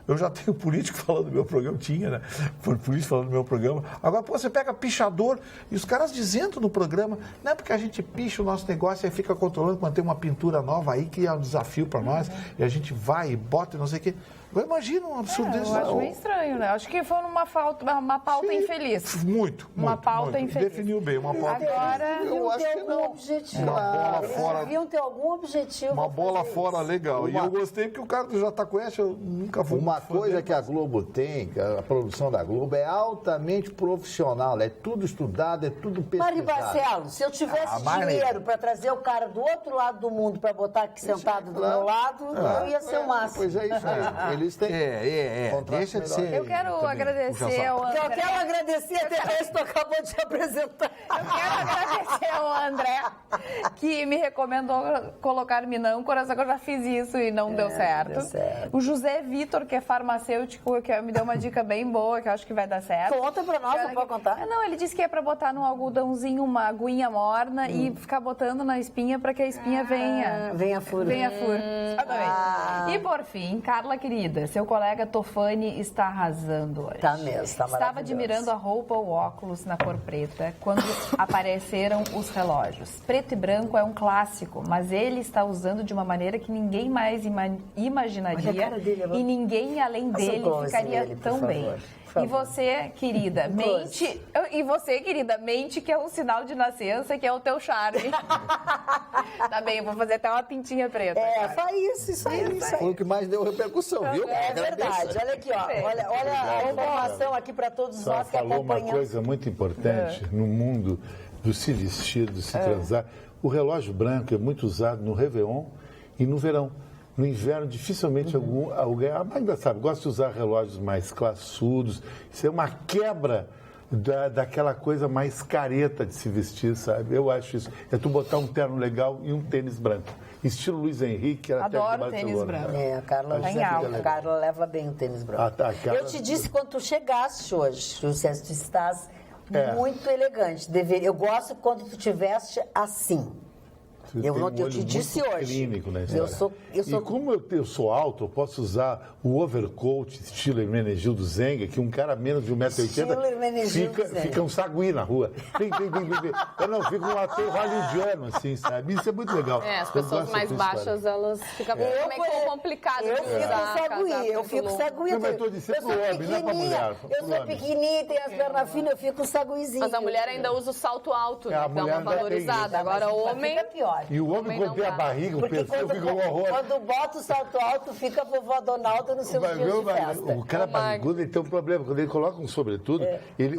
Eu já tenho político falando do meu programa, tinha, né? Político falando do meu programa. Agora, você pega pichador e os caras dizendo no programa, não é porque a gente picha o nosso negócio e fica controlando quando tem uma pintura nova aí, que é um desafio para nós, e a gente vai e bota e não sei o quê. Agora, imagina um absurdo desse. Eu acho meio estranho, né? Acho que foi uma pauta infeliz. Muito. Uma pauta infeliz. Definiu bem, uma pauta Agora, Eu acho que não. Objetivo. Uma bola fora. Deviam ter algum objetivo. Uma bola fora legal. E eu gostei porque o cara do Jota Quest, eu nunca fui. Uma coisa que a Globo tem, a produção da Globo, é altamente profissional. É tudo estudado, é tudo pesquisado. Mari Barcelos, se eu tivesse dinheiro para trazer o cara do outro lado do mundo para botar aqui sentado do meu lado, eu ia ser o máximo. Pois é isso aí. Eles têm. Deixa de ser. eu quero agradecer ao André. Eu quero agradecer até esse que tu acabou de apresentar. Eu quero agradecer ao André, que me recomendou colocar minâncoras, agora eu já fiz isso e não deu certo. Deu certo. O José Vitor, que é farmacêutico, que me deu uma dica bem boa, que eu acho que vai dar certo. Conta pra nós, não pode contar? Não, ele disse que é pra botar num algodãozinho uma aguinha morna e ficar botando na espinha pra que a espinha venha. Venha furo. Venha furo. Exatamente. E por fim, Carla querida, seu colega Tofani está arrasando hoje. Tá mesmo, tá maravilhoso. Estava admirando a roupa ou óculos na cor preta quando apareceram os relógios. Preto e branco é um clássico, mas ele está usando de uma maneira que ninguém mais imaginaria Olha a cara dele, e ninguém além dele ficaria nele, tão bem. E você, querida, mente. E você, querida, mente que é um sinal de nascença, que é o teu charme. Tá bem, eu vou fazer até uma pintinha preta. Faz isso aí. Foi o que mais deu repercussão, viu? É verdade. Olha aqui, ó. Olha a informação aqui para todos nós que falou acompanham. uma coisa muito importante no mundo do se vestir, do se transar. O relógio branco é muito usado no Réveillon e no verão. No inverno, dificilmente alguém ainda sabe, gosta de usar relógios mais classudos. Isso é uma quebra daquela coisa mais careta de se vestir, sabe? Eu acho isso. É tu botar um terno legal e um tênis branco. Estilo Luiz Henrique, era até Adoro tênis branco. A Carla leva bem o tênis branco. Eu te disse quando tu chegaste hoje, José, tu estás muito elegante. Eu gosto quando tu te veste assim. Eu te disse hoje. Clínico, né? E como eu sou alto, eu posso usar o overcoat estilo Hermenegildo Zenga, que um cara menos de 1,80m fica um sagui na rua. Eu não, fica um ator hollywoodiano, assim, sabe? Isso é muito legal. As pessoas mais baixas, elas ficam meio complicadas de usar. Eu fico sagui. Eu sou pequenininha, tenho as pernas finas, eu fico saguizinho. Mas a mulher ainda usa o salto alto, né? Que dá uma valorizada. Agora o homem... Fica pior. E o homem, Também quando não tem a dá. barriga, o Porque perfil fica um horror. quando bota o salto alto, fica a vovó Donalda no seu Mas, dia de festa. o cara barrigudo, ele tem um problema. Quando ele coloca um sobretudo,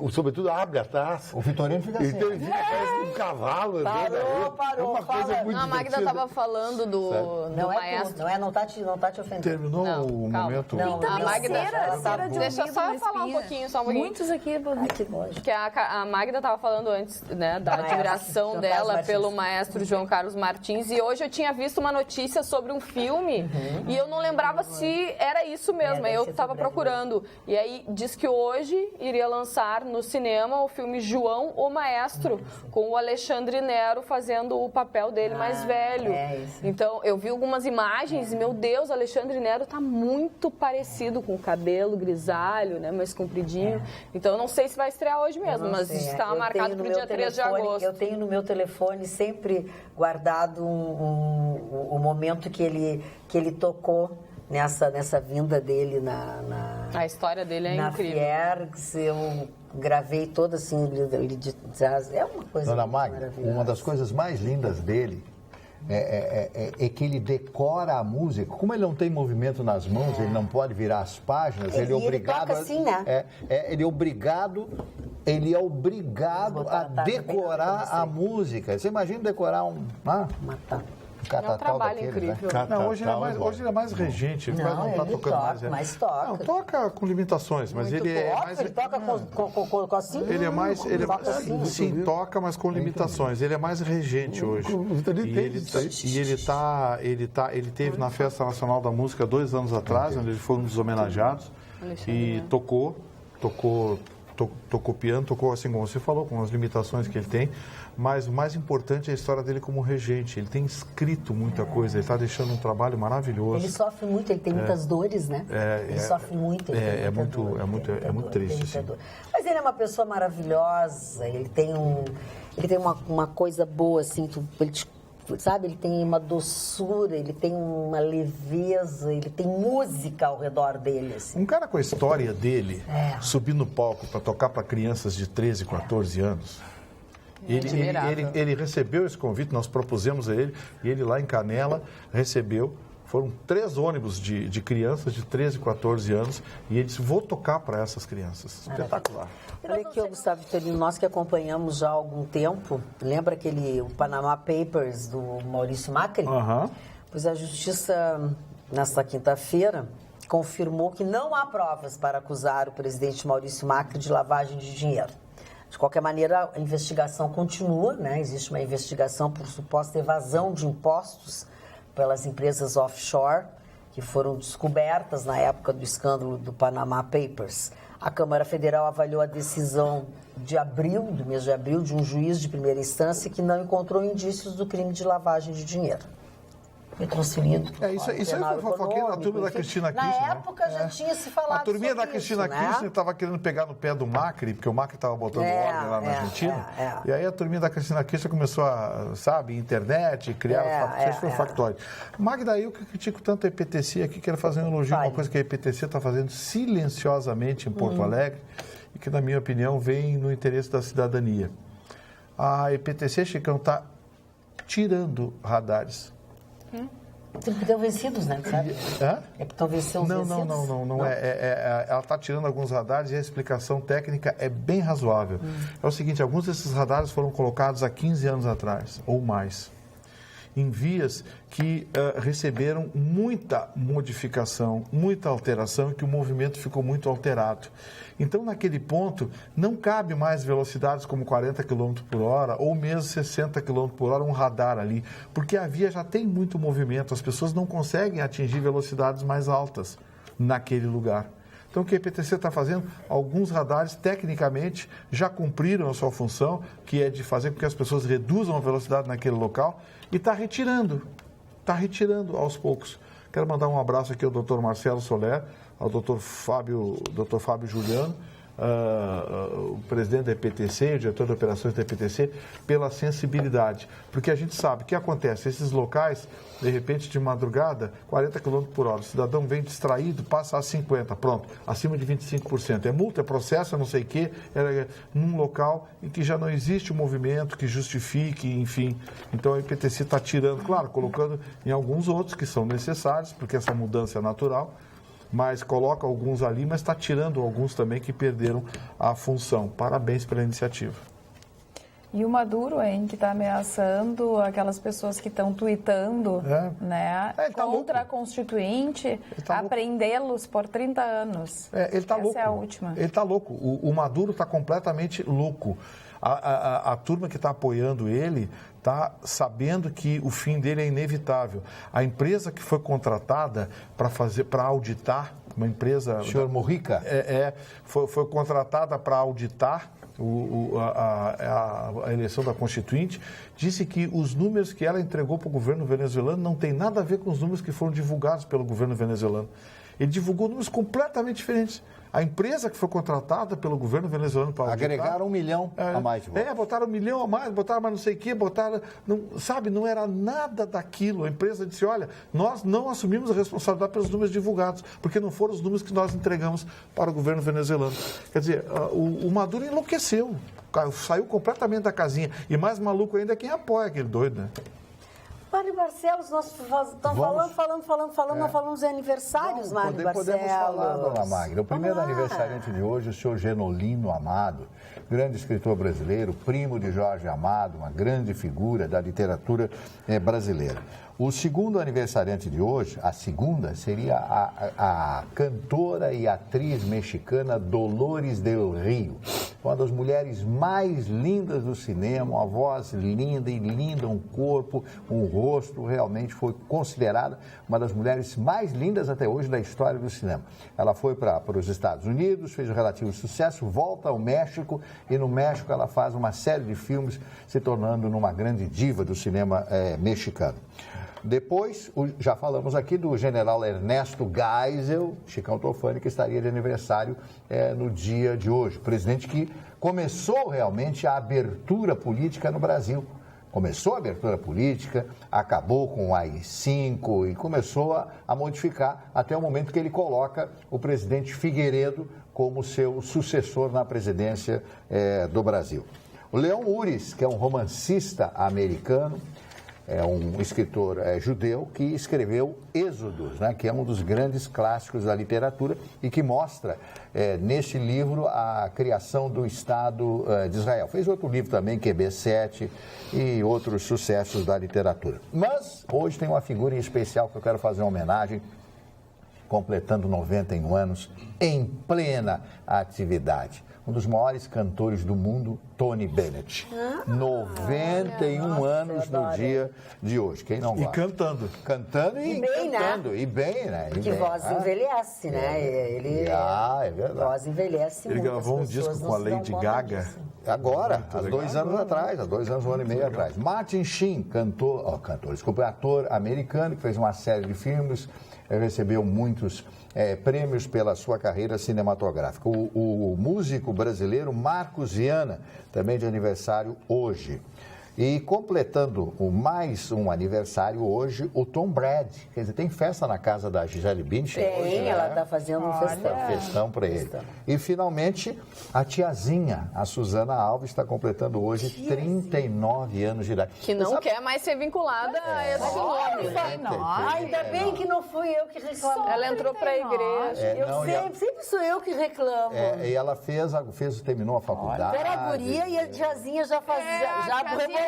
o sobretudo abre atrás. O Vitorino fica assim. Então ele fica parece um cavalo. Parou, É uma coisa fala. muito Não, a Magda divertida. estava falando do Não é maestro. tu, não tá te ofendendo. Terminou Não, o calma. momento. Não, A Magda, cera de deixa eu ouvido só na falar um espinha. pouquinho, só um pouquinho. Muitos aqui. Ai, que nojo. Que a Magda estava falando antes, né, da Maestro admiração João dela Carlos Martins. pelo maestro João Carlos Martins. E hoje eu tinha visto uma notícia sobre um filme e eu não lembrava se era isso mesmo. deve Aí eu ser estava sobre procurando. E aí diz que hoje iria lançar no cinema o filme João, o Maestro, com o Alexandre Nero fazendo o papel dele mais velho. é isso. Então, eu vi algumas imagens e, meu Deus, Alexandre Nero tá muito parecido com o cabelo grisalho, né, mais compridinho. Então, eu não sei se vai estrear hoje mesmo, mas está Eu marcado tenho para o no dia meu 3 de telefone- agosto. Eu tenho no meu telefone sempre guardado o momento que ele tocou nessa vinda dele na A história dele é na incrível. Fiergs. Eu gravei toda assim, ele de jazz. É uma coisa Dona muito Magda, maravilhosa. uma das coisas mais lindas dele é que ele decora a música. Como ele não tem movimento nas mãos, ele não pode virar as páginas, ele é Ele obrigado toca assim, né? ele é obrigado Botar a a tarde bem decorar na frente. a música. Você imagina decorar um Matar. catatal trabalho daqueles, incrível. né? Não, hoje ele é mais regente, ele Não, quase não está ele tocando toca, mais. mas toca. Não, toca com limitações, mas ele é Óbvio, mais... ele toca com assim. Ele é mais, toca assim. sim, toca, mas com limitações. Ele é mais regente hoje. Ele teve na Festa Nacional da Música 2 anos atrás, onde ele foi um dos homenageados e tocou piano, tocou assim como você falou, com as limitações que ele tem. Mas o mais importante é a história dele como regente. Ele tem escrito muita coisa, ele está deixando um trabalho maravilhoso. Ele sofre muito, ele tem muitas dores, né? Ele sofre muito. Ele tem muita dor, ele tem muita é muito dor, triste, ele tem muita assim. dor. Mas ele é uma pessoa maravilhosa, ele tem uma coisa boa, assim, sabe? Ele tem uma doçura, ele tem uma leveza, ele tem música ao redor dele, assim. Um cara com a história dele, subir no palco para tocar para crianças de 13, 14 anos... Ele recebeu esse convite, nós propusemos a ele, e ele lá em Canela recebeu. Foram 3 ônibus de crianças de 13, 14 anos, e ele disse, vou tocar para essas crianças. Espetacular. Olha aqui, Gustavo Vitorino, nós que acompanhamos já há algum tempo, lembra o Panama Papers do Maurício Macri? Aham. Pois a Justiça, nesta quinta-feira, confirmou que não há provas para acusar o presidente Maurício Macri de lavagem de dinheiro. De qualquer maneira, a investigação continua, né? Existe uma investigação por suposta evasão de impostos pelas empresas offshore, que foram descobertas na época do escândalo do Panama Papers. A Câmara Federal avaliou a decisão do mês de abril, de um juiz de primeira instância que não encontrou indícios do crime de lavagem de dinheiro. Foi transferido. Isso aí foi fofoquinha da turma da Cristina Kirchner. Na época já tinha se falado A turminha sobre da Cristina isso, né? Kirchner estava querendo pegar no pé do Macri, porque o Macri estava botando ordem lá na Argentina. E aí a turminha da Cristina Kirchner começou a, internet, criar foi factório. Magda, eu que critico tanto a EPTC aqui, quero fazer um elogio, uma coisa que a EPTC está fazendo silenciosamente em Porto Alegre e que, na minha opinião, vem no interesse da cidadania. A EPTC, Chicão, está tirando radares. Porque estão vencidos, né? Sabe? Hã? É que estão vencidos. Não. Ela está tirando alguns radares e a explicação técnica é bem razoável. É o seguinte, alguns desses radares foram colocados há 15 anos atrás, ou mais, em vias que receberam muita modificação, muita alteração e que o movimento ficou muito alterado. Então, naquele ponto, não cabe mais velocidades como 40 km por hora ou mesmo 60 km por hora, um radar ali, porque a via já tem muito movimento, as pessoas não conseguem atingir velocidades mais altas naquele lugar. Então, o que a EPTC está fazendo? Alguns radares, tecnicamente, já cumpriram a sua função, que é de fazer com que as pessoas reduzam a velocidade naquele local, e está retirando aos poucos. Quero mandar um abraço aqui ao Dr. Marcelo Soler, ao Dr. Fábio Juliano, o presidente da EPTC, o diretor de operações da EPTC, pela sensibilidade. Porque a gente sabe o que acontece, esses locais, de repente, de madrugada, 40 km por hora, o cidadão vem distraído, passa a 50, pronto, acima de 25%. É multa, é processo, não sei o quê, num local em que já não existe um movimento que justifique, enfim. Então a EPTC está tirando, claro, colocando em alguns outros que são necessários, porque essa mudança é natural, mas coloca alguns ali, mas está tirando alguns também que perderam a função. Parabéns pela iniciativa. E o Maduro, hein, que está ameaçando aquelas pessoas que estão tuitando, né, tá contra louco. a Constituinte, Tá a prendê-los por 30 anos. Ele está louco. Essa é a última. Ele está louco. O Maduro está completamente louco. A turma que está apoiando ele está sabendo que o fim dele é inevitável. A empresa que foi contratada para auditar, uma empresa... O senhor Mujica? Foi contratada para auditar a eleição da Constituinte, disse que os números que ela entregou para o governo venezuelano não tem nada a ver com os números que foram divulgados pelo governo venezuelano. Ele divulgou números completamente diferentes. A empresa que foi contratada pelo governo venezuelano para auditar... Agregaram 1 milhão a mais de votos. Botaram 1 milhão a mais, botaram mais não sei o quê, botaram... não era nada daquilo. A empresa disse, olha, nós não assumimos a responsabilidade pelos números divulgados, porque não foram os números que nós entregamos para o governo venezuelano. Quer dizer, o Maduro enlouqueceu, saiu completamente da casinha. E mais maluco ainda é quem apoia aquele doido, né? Mário Barcelos, nós estamos falando, nós falamos de aniversários, Mário Barcelos. Podemos falar, dona Magda. O primeiro aniversariante de hoje, o senhor Genolino Amado, grande escritor brasileiro, primo de Jorge Amado, uma grande figura da literatura brasileira. O segundo aniversariante de hoje, a segunda, seria a cantora e atriz mexicana Dolores del Rio, uma das mulheres mais lindas do cinema, uma voz linda e linda, um corpo, um rosto, realmente foi considerada uma das mulheres mais lindas até hoje da história do cinema. Ela foi para os Estados Unidos, fez um relativo sucesso, volta ao México e no México ela faz uma série de filmes, se tornando uma grande diva do cinema mexicano. Depois, já falamos aqui do general Ernesto Geisel, Chicão Tofani, que estaria de aniversário no dia de hoje. Presidente que começou realmente a abertura política no Brasil. Começou a abertura política, acabou com o AI-5 e começou a modificar até o momento que ele coloca o presidente Figueiredo como seu sucessor na presidência do Brasil. O Leon Uris, que é um romancista americano, é um escritor judeu que escreveu Êxodos, né, que é um dos grandes clássicos da literatura e que mostra nesse livro a criação do Estado de Israel. Fez outro livro também, QB7 e outros sucessos da literatura. Mas hoje tem uma figura em especial que eu quero fazer uma homenagem, completando 91 anos, em plena atividade. Um dos maiores cantores do mundo, Tony Bennett. 91 anos no dia de hoje. Quem não gosta? E cantando. Cantando e bem, cantando. né? E bem, né? Que voz envelhece, né? Ele é verdade. Voz envelhece muito. Ele gravou um disco com a Lady Gaga. Agora, há 2 anos atrás, há 2 anos, 1 ano e meio atrás. Martin Sheen, ator americano, que fez uma série de filmes, recebeu muitos prêmios pela sua carreira cinematográfica. O músico brasileiro Marcos Viana, também de aniversário hoje. E completando mais um aniversário hoje, o Tom Brady. Quer dizer, tem festa na casa da Gisele Bündchen hoje, Tem, ela está fazendo um festão para ele. E, finalmente, a tiazinha, a Suzana Alves, está completando hoje 39 anos de idade. Que não quer mais ser vinculada a esse nome, né? Ainda bem que não fui eu que reclamei. Ela entrou para a igreja. Sempre sou eu que reclamo. E ela terminou a faculdade. Era a guria e a tiazinha já rebolava,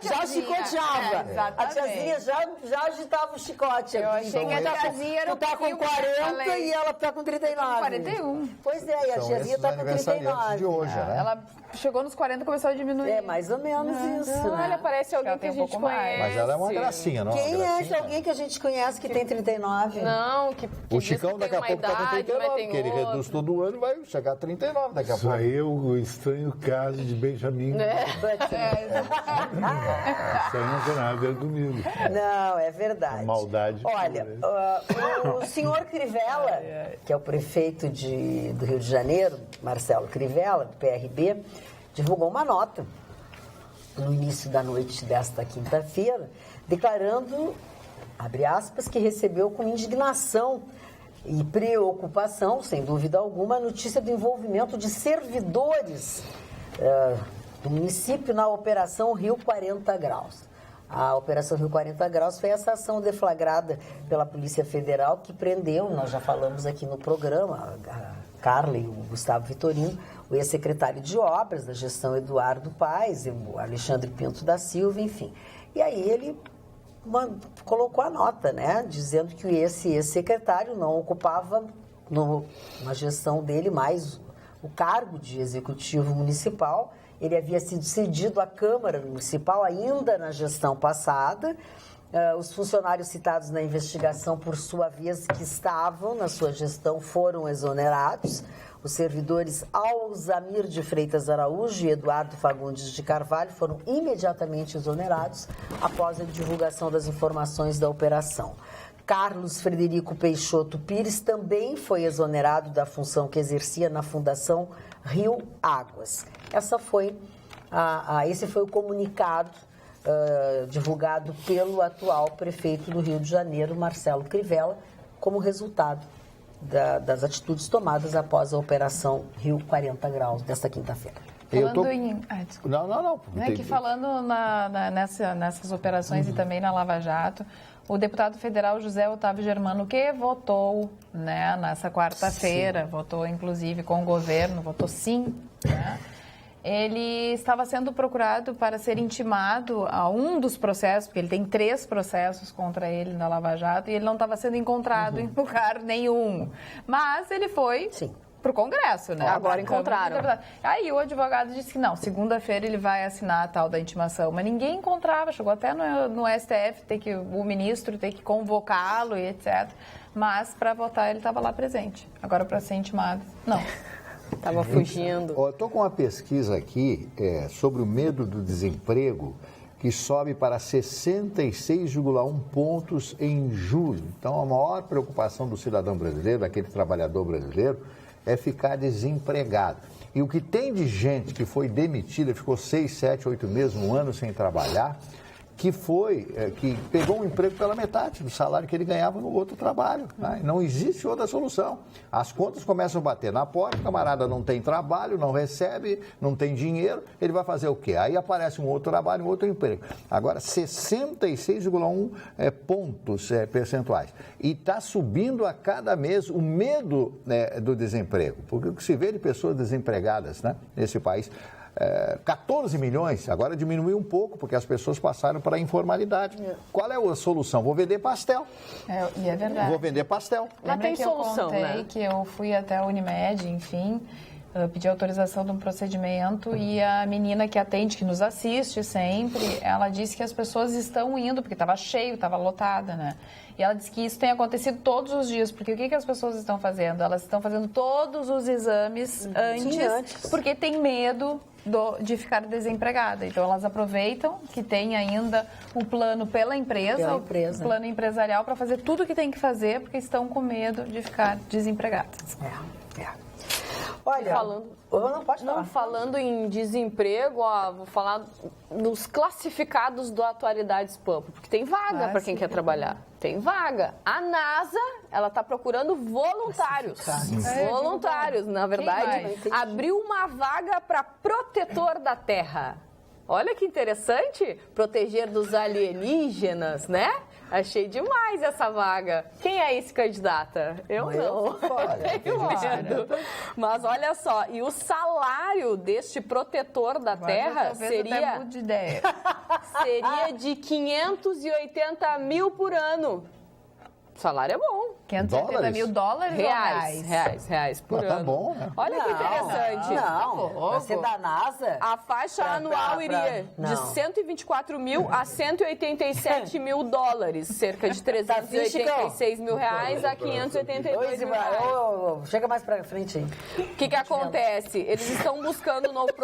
já chicoteava. A tiazinha já agitava o chicote. Eu achei que a tiazinha era tu tá com 40 e ela tá com 39. 41. Pois é, e a tiazinha tá com 39. De hoje, né? Ela chegou nos 40 e começou a diminuir. É mais ou menos isso, né? Olha, parece alguém que a gente conhece. Mas ela é uma gracinha, não? Quem é alguém que a gente conhece que tem 39? Não, que o Chicão daqui a pouco tá com 39, porque ele reduz todo ano e vai chegar a 39 daqui a pouco. Isso aí é o estranho caso de Benjamin. Isso aí não tem nada a ver comigo. Não, é verdade. Maldade. Olha, o senhor Crivella, que é o prefeito do Rio de Janeiro, Marcelo Crivella, do PRB, divulgou uma nota no início da noite desta quinta-feira, declarando, abre aspas, que recebeu com indignação e preocupação, sem dúvida alguma, a notícia do envolvimento de servidores do município na Operação Rio 40 Graus. A Operação Rio 40 Graus foi essa ação deflagrada pela Polícia Federal que prendeu, nós já falamos aqui no programa, a Carla e o Gustavo Vitorino, o ex-secretário de Obras da gestão Eduardo Paes, o Alexandre Pinto da Silva, enfim. E aí ele colocou a nota, né, dizendo que esse ex-secretário não ocupava na gestão dele mais o cargo de executivo municipal. Ele havia sido cedido à Câmara Municipal ainda na gestão passada. Os funcionários citados na investigação, por sua vez, que estavam na sua gestão, foram exonerados. Os servidores Alzamir de Freitas Araújo e Eduardo Fagundes de Carvalho foram imediatamente exonerados após a divulgação das informações da operação. Carlos Frederico Peixoto Pires também foi exonerado da função que exercia na Fundação Rio Águas. Esse foi o comunicado divulgado pelo atual prefeito do Rio de Janeiro, Marcelo Crivella, como resultado das atitudes tomadas após a Operação Rio 40 Graus desta quinta-feira. Falando Não. É que falando nessas operações e também na Lava Jato, o deputado federal José Otávio Germano, que votou, né, nessa quarta-feira, votou inclusive com o governo, votou sim, né? Ele estava sendo procurado para ser intimado a um dos processos, porque ele tem 3 processos contra ele na Lava Jato, e ele não estava sendo encontrado em lugar nenhum. Mas ele foi para o Congresso, né? Agora encontraram. Aí o advogado disse que não, segunda-feira ele vai assinar a tal da intimação, mas ninguém encontrava, chegou até no STF, o ministro tem que convocá-lo e etc. Mas para votar ele estava lá presente. Agora para ser intimado, não. Estava fugindo. Eu estou com uma pesquisa aqui sobre o medo do desemprego, que sobe para 66,1 pontos em julho. Então, a maior preocupação do cidadão brasileiro, daquele trabalhador brasileiro, é ficar desempregado. E o que tem de gente que foi demitida, ficou 6, 7, 8 meses, 1 ano sem trabalhar, que pegou um emprego pela metade do salário que ele ganhava no outro trabalho. Né? Não existe outra solução. As contas começam a bater na porta, o camarada não tem trabalho, não recebe, não tem dinheiro, ele vai fazer o quê? Aí aparece um outro trabalho, um outro emprego. Agora, 66,1 pontos percentuais. E está subindo a cada mês o medo do desemprego. Porque o que se vê de pessoas desempregadas, né, nesse país... 14 milhões, agora diminuiu um pouco, porque as pessoas passaram para a informalidade. Qual é a solução? Vou vender pastel. E é verdade. Vou vender pastel. Mas tem solução, né? Que eu fui até a Unimed, enfim, pedi autorização de um procedimento e a menina que atende, que nos assiste sempre, ela disse que as pessoas estão indo, porque estava cheio, estava lotada, né? E ela disse que isso tem acontecido todos os dias, porque o que as pessoas estão fazendo? Elas estão fazendo todos os exames antes, porque tem medo de ficar desempregada. Então, elas aproveitam que tem ainda o plano pela empresa. O plano empresarial, para fazer tudo o que tem que fazer, porque estão com medo de ficar desempregadas. Olha, falando em desemprego, vou falar nos classificados do Atualidades Pampa, porque tem vaga para quem quer trabalhar. Tem vaga. A NASA, ela está procurando voluntários. Voluntários, na verdade, abriu uma vaga para protetor da Terra. Olha que interessante, proteger dos alienígenas, né? Achei demais essa vaga. Quem é esse candidata? Eu não. Tenho medo. Mas olha só, e o salário deste protetor da Terra seria de 580 mil por ano. salário é bom. 580 mil dólares Reais por ano. Tá bom, né? Olha que interessante. Não, você da NASA... A faixa anual iria de 124 mil a 187 mil dólares, cerca de 386 mil reais a 582 mil reais. Chega mais pra frente aí. O que acontece? Eles estão buscando um novo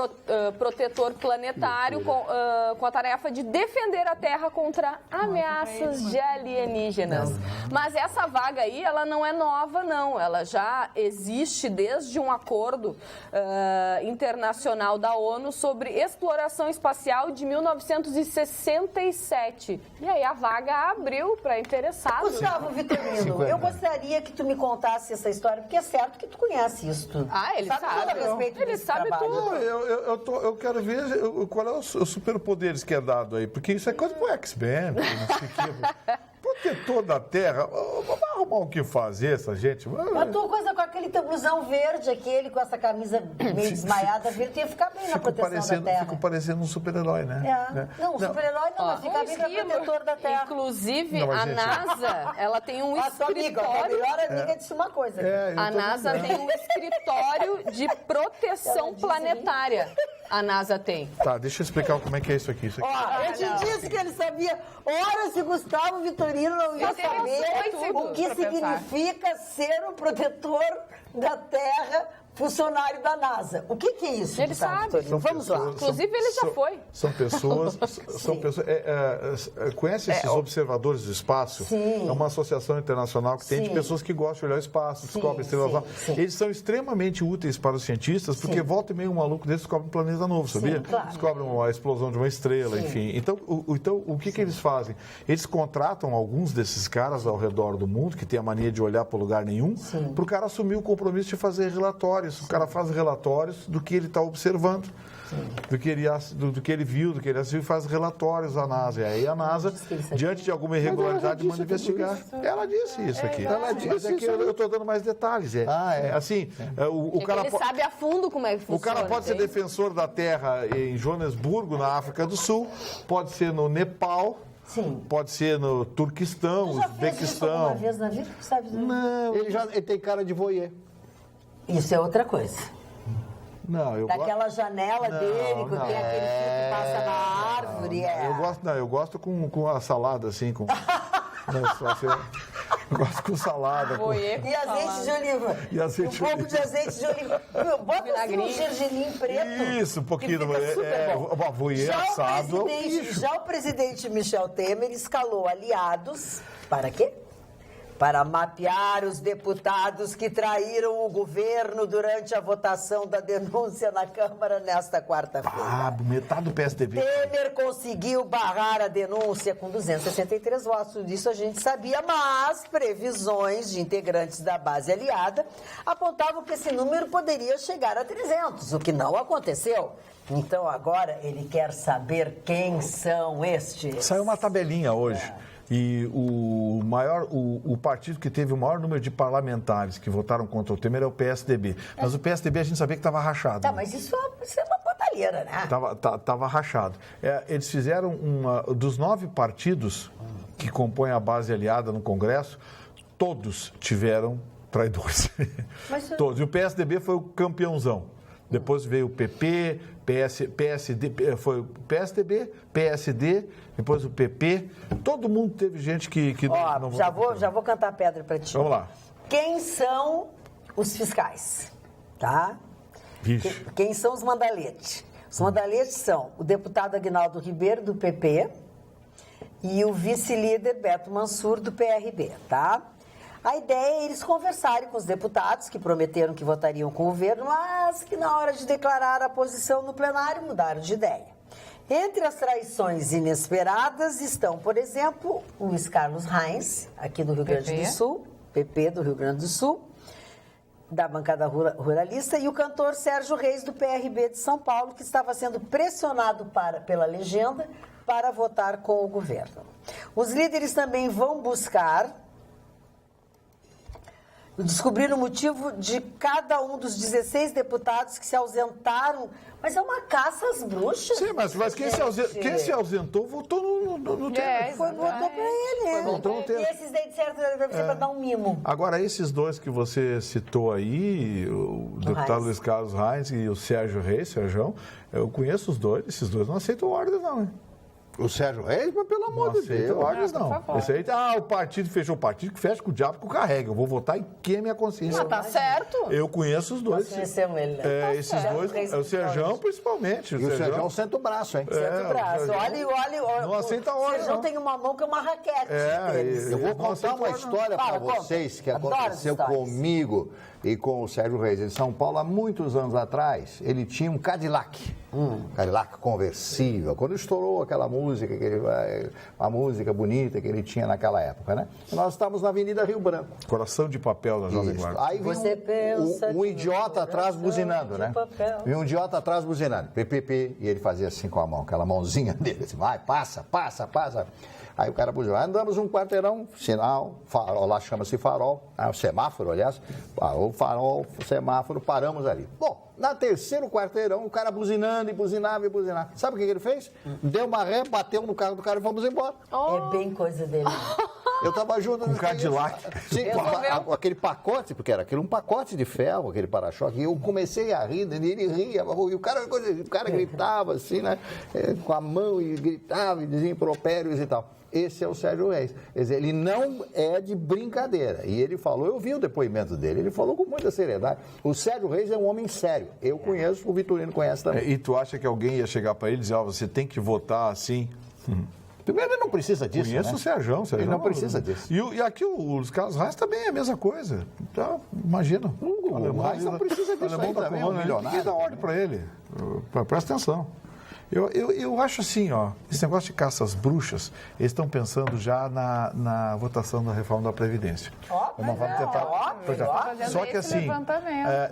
protetor planetário com a tarefa de defender a Terra contra ameaças de alienígenas. Mas essa vaga aí, ela não é nova, não. Ela já existe desde um acordo internacional da ONU sobre exploração espacial de 1967. E aí a vaga abriu para interessados. Gustavo Vitorino, eu gostaria que tu me contasse essa história, porque é certo que tu conhece isso tudo. Ele sabe tudo a respeito ele desse sabe trabalho. tudo. Eu quero ver qual é os superpoderes que é dado aí, porque isso é coisa pro X-Men. Protetor da Terra, vamos arrumar o que fazer, essa gente. A tua coisa com aquele teu blusão verde, aquele com essa camisa meio desmaiada verde, tu ia ficar bem na proteção da Terra. Fico parecendo um super-herói, né? Não, um super-herói não, mas fica bem pra protetor da Terra. Inclusive, Não, a gente, NASA, ela tem um escritório... A melhor amiga disse uma coisa. A NASA tem um escritório de proteção planetária. A NASA tem. Tá, deixa eu explicar como é que é isso aqui. Eu te disse que ele sabia. Ora, se Gustavo Vitorino não ia saber o que significa ser um protetor da Terra, funcionário da NASA. O que é isso, Ele Gustavo sabe. Vitorino? Vamos lá. Inclusive, ele já foi. São pessoas... Conhece esses observadores do espaço? Sim. É uma associação internacional que tem de pessoas que gostam de olhar o espaço, descobrem estrelas lá. Eles são extremamente úteis para os cientistas, porque volta e meio um maluco desse descobre um planeta novo, sabia? Claro. Descobre uma explosão de uma estrela, enfim. Então, o que eles fazem? Eles contratam alguns desses caras ao redor do mundo, que tem a mania de olhar para lugar nenhum, para o cara assumir o compromisso de fazer relatórios. O cara faz relatórios do que ele está observando, do que ele viu, do que ele assistiu, e faz relatórios à NASA. E aí a NASA, diante de alguma irregularidade, manda investigar. Ela disse isso aqui. Ela disse isso. Eu estou dando mais detalhes. O cara ele sabe a fundo como é que funciona. O cara pode ser defensor da Terra em Joanesburgo, na África do Sul, pode ser no Nepal. Sim. Pode ser no Turquistão, Uzbequistão. Uma vez na vida, sabe? Não, ele tem cara de voyeur. Isso é outra coisa. Não, Daquela janela dele, que tem aquele fio que passa na árvore. Eu gosto com a salada, assim, com... Eu gosto com salada. E azeite de oliva. Um pouco de azeite de oliva. Bota assim um gergelim preto. Isso, um pouquinho. Uma voyeur assado. Já o presidente Michel Temer escalou aliados para quê? Para mapear os deputados que traíram o governo durante a votação da denúncia na Câmara nesta quarta-feira. Metade do PSDB. Temer conseguiu barrar a denúncia com 263 votos, disso a gente sabia, mas previsões de integrantes da base aliada apontavam que esse número poderia chegar a 300, o que não aconteceu. Então agora ele quer saber quem são estes. Saiu uma tabelinha hoje. E o partido que teve o maior número de parlamentares que votaram contra o Temer é o PSDB. Mas o PSDB a gente sabia que estava rachado. Tá, mas isso é uma botalheira, né? Estava rachado. Eles fizeram dos 9 partidos que compõem a base aliada no Congresso, todos tiveram traidores. Todos. E o PSDB foi o campeãozão. Depois veio o PP, PSD, foi o PSDB, PSD, depois o PP. Todo mundo teve gente que não votou. Já vou cantar pedra para ti. Vamos lá. Quem são os fiscais? Tá? Vixe. Quem são os mandaletes? Os mandaletes são o deputado Aguinaldo Ribeiro, do PP, e o vice-líder Beto Mansur, do PRB, tá? A ideia é eles conversarem com os deputados que prometeram que votariam com o governo, mas que na hora de declarar a posição no plenário mudaram de ideia. Entre as traições inesperadas estão, por exemplo, o Luiz Carlos Reins, aqui do Rio Grande do Sul, PP do Rio Grande do Sul, da bancada ruralista, e o cantor Sérgio Reis, do PRB de São Paulo, que estava sendo pressionado pela legenda para votar com o governo. Os líderes também vão buscar Descobriram o motivo de cada um dos 16 deputados que se ausentaram. Mas é uma caça às bruxas. Sim, mas quem se ausentou votou no Temer. Votou pra ele, né? Votou no Temer. E esses daí disseram que deve ser pra dar um mimo. Agora, esses dois que você citou aí, o deputado Luiz Carlos Reis e o Sérgio Reis, Sérgio, eu conheço os dois, esses dois não aceitam ordens não, hein? O Sérgio Reis, mas pelo amor de Deus. Não ordens não. Esse aí, o partido fechou o partido, que fecha com o diabo que o carrega. Eu vou votar e queime minha consciência. Tá certo. Eu conheço os dois. Nós conhecemos ele, né? Esses dois, o Sérgio principalmente. E o Sérgio senta o braço, hein? Senta o braço. Olha. Não aceita ordem, O Sérgio não. tem uma mão que é uma raquete. Eu vou contar uma história para vocês que aconteceu comigo e com o Sérgio Reis em São Paulo há muitos anos atrás. Ele tinha um Cadillac, Cadillac conversível. Quando estourou aquela música, uma música bonita que ele tinha naquela época, né? E nós estávamos na Avenida Rio Branco. Coração de papel da Jovem Guarda. Aí vinha um idiota atrás buzinando, né? E um idiota atrás buzinando, PPP, e ele fazia assim com a mão, aquela mãozinha dele, assim, vai, passa. Aí o cara buzinou, andamos um quarteirão, sinal, farol, lá chama-se farol, semáforo, aliás, o farol, semáforo, paramos ali. Bom, na terceiro quarteirão, o cara buzinando e buzinava. Sabe o que ele fez? Deu uma ré, bateu no carro do cara e fomos embora. É bem coisa dele. Eu estava junto Com Cadillac. Sim, aquele pacote, porque era aquele um pacote de ferro, aquele para-choque. E eu comecei a rir, e ele ria. E o cara gritava assim, né? Com a mão e gritava e dizia impropérios e tal. Esse é o Sérgio Reis. Quer dizer, ele não é de brincadeira. E ele falou, eu vi o depoimento dele, ele falou com muita seriedade. O Sérgio Reis é um homem sério. Eu conheço, o Vitorino conhece também. E tu acha que alguém ia chegar para ele e dizer, você tem que votar assim? Primeiro, ele não precisa disso, Conheço, né? o Sérgio. Ele não precisa disso. E aqui o Luiz Carlos Reis também é a mesma coisa. Então, imagina. O Reis não precisa disso aí também, é um milionário. Ninguém dá ordem para ele. Presta atenção. Eu acho assim, esse negócio de caça às bruxas, eles estão pensando já na votação da reforma da Previdência. Só que assim,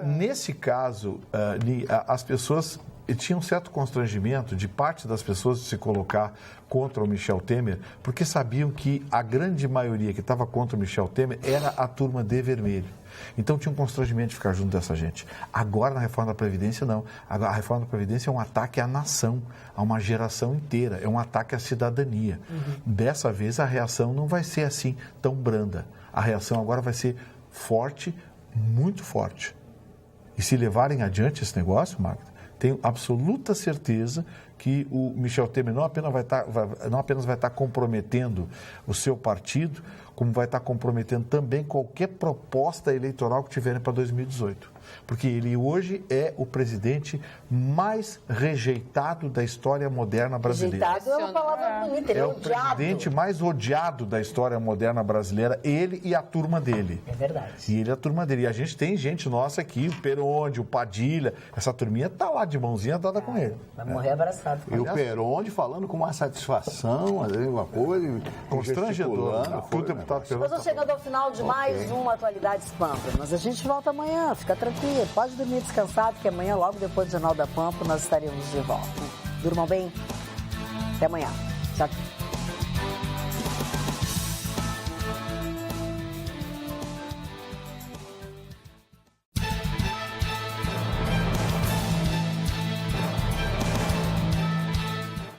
nesse caso, as pessoas tinham um certo constrangimento de parte das pessoas de se colocar contra o Michel Temer, porque sabiam que a grande maioria que estava contra o Michel Temer era a turma de vermelho. Então tinha um constrangimento de ficar junto dessa gente. Agora, na reforma da Previdência, não. A reforma da Previdência é um ataque à nação, a uma geração inteira, é um ataque à cidadania. Dessa vez, a reação não vai ser assim tão branda. A reação agora vai ser forte, muito forte. E se levarem adiante esse negócio, Magda, tenho absoluta certeza que o Michel Temer não apenas vai estar comprometendo o seu partido, como vai estar comprometendo também qualquer proposta eleitoral que tiverem para 2018. Porque ele hoje é o presidente mais rejeitado da história moderna brasileira. Rejeitado é uma palavra bonita, ele é odiado. O presidente mais odiado da história moderna brasileira, ele e a turma dele. É verdade. E ele e a turma dele. E a gente tem gente nossa aqui, o Peronde, o Padilha, essa turminha tá lá de mãozinha dada com ele. Vai morrer abraçado. E o Peronde falando com uma satisfação, uma coisa, constrangedor. O deputado Peronde. Nós estamos chegando ao final de mais uma Atualidades Pampa. Mas a gente volta amanhã, fica tranquilo. Pode dormir descansado, que amanhã, logo depois do Jornal da Pampa, nós estaremos de volta. Durmam bem. Até amanhã. Tchau.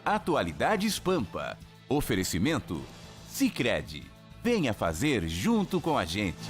Atualidades Pampa. Oferecimento Sicredi. Venha fazer junto com a gente.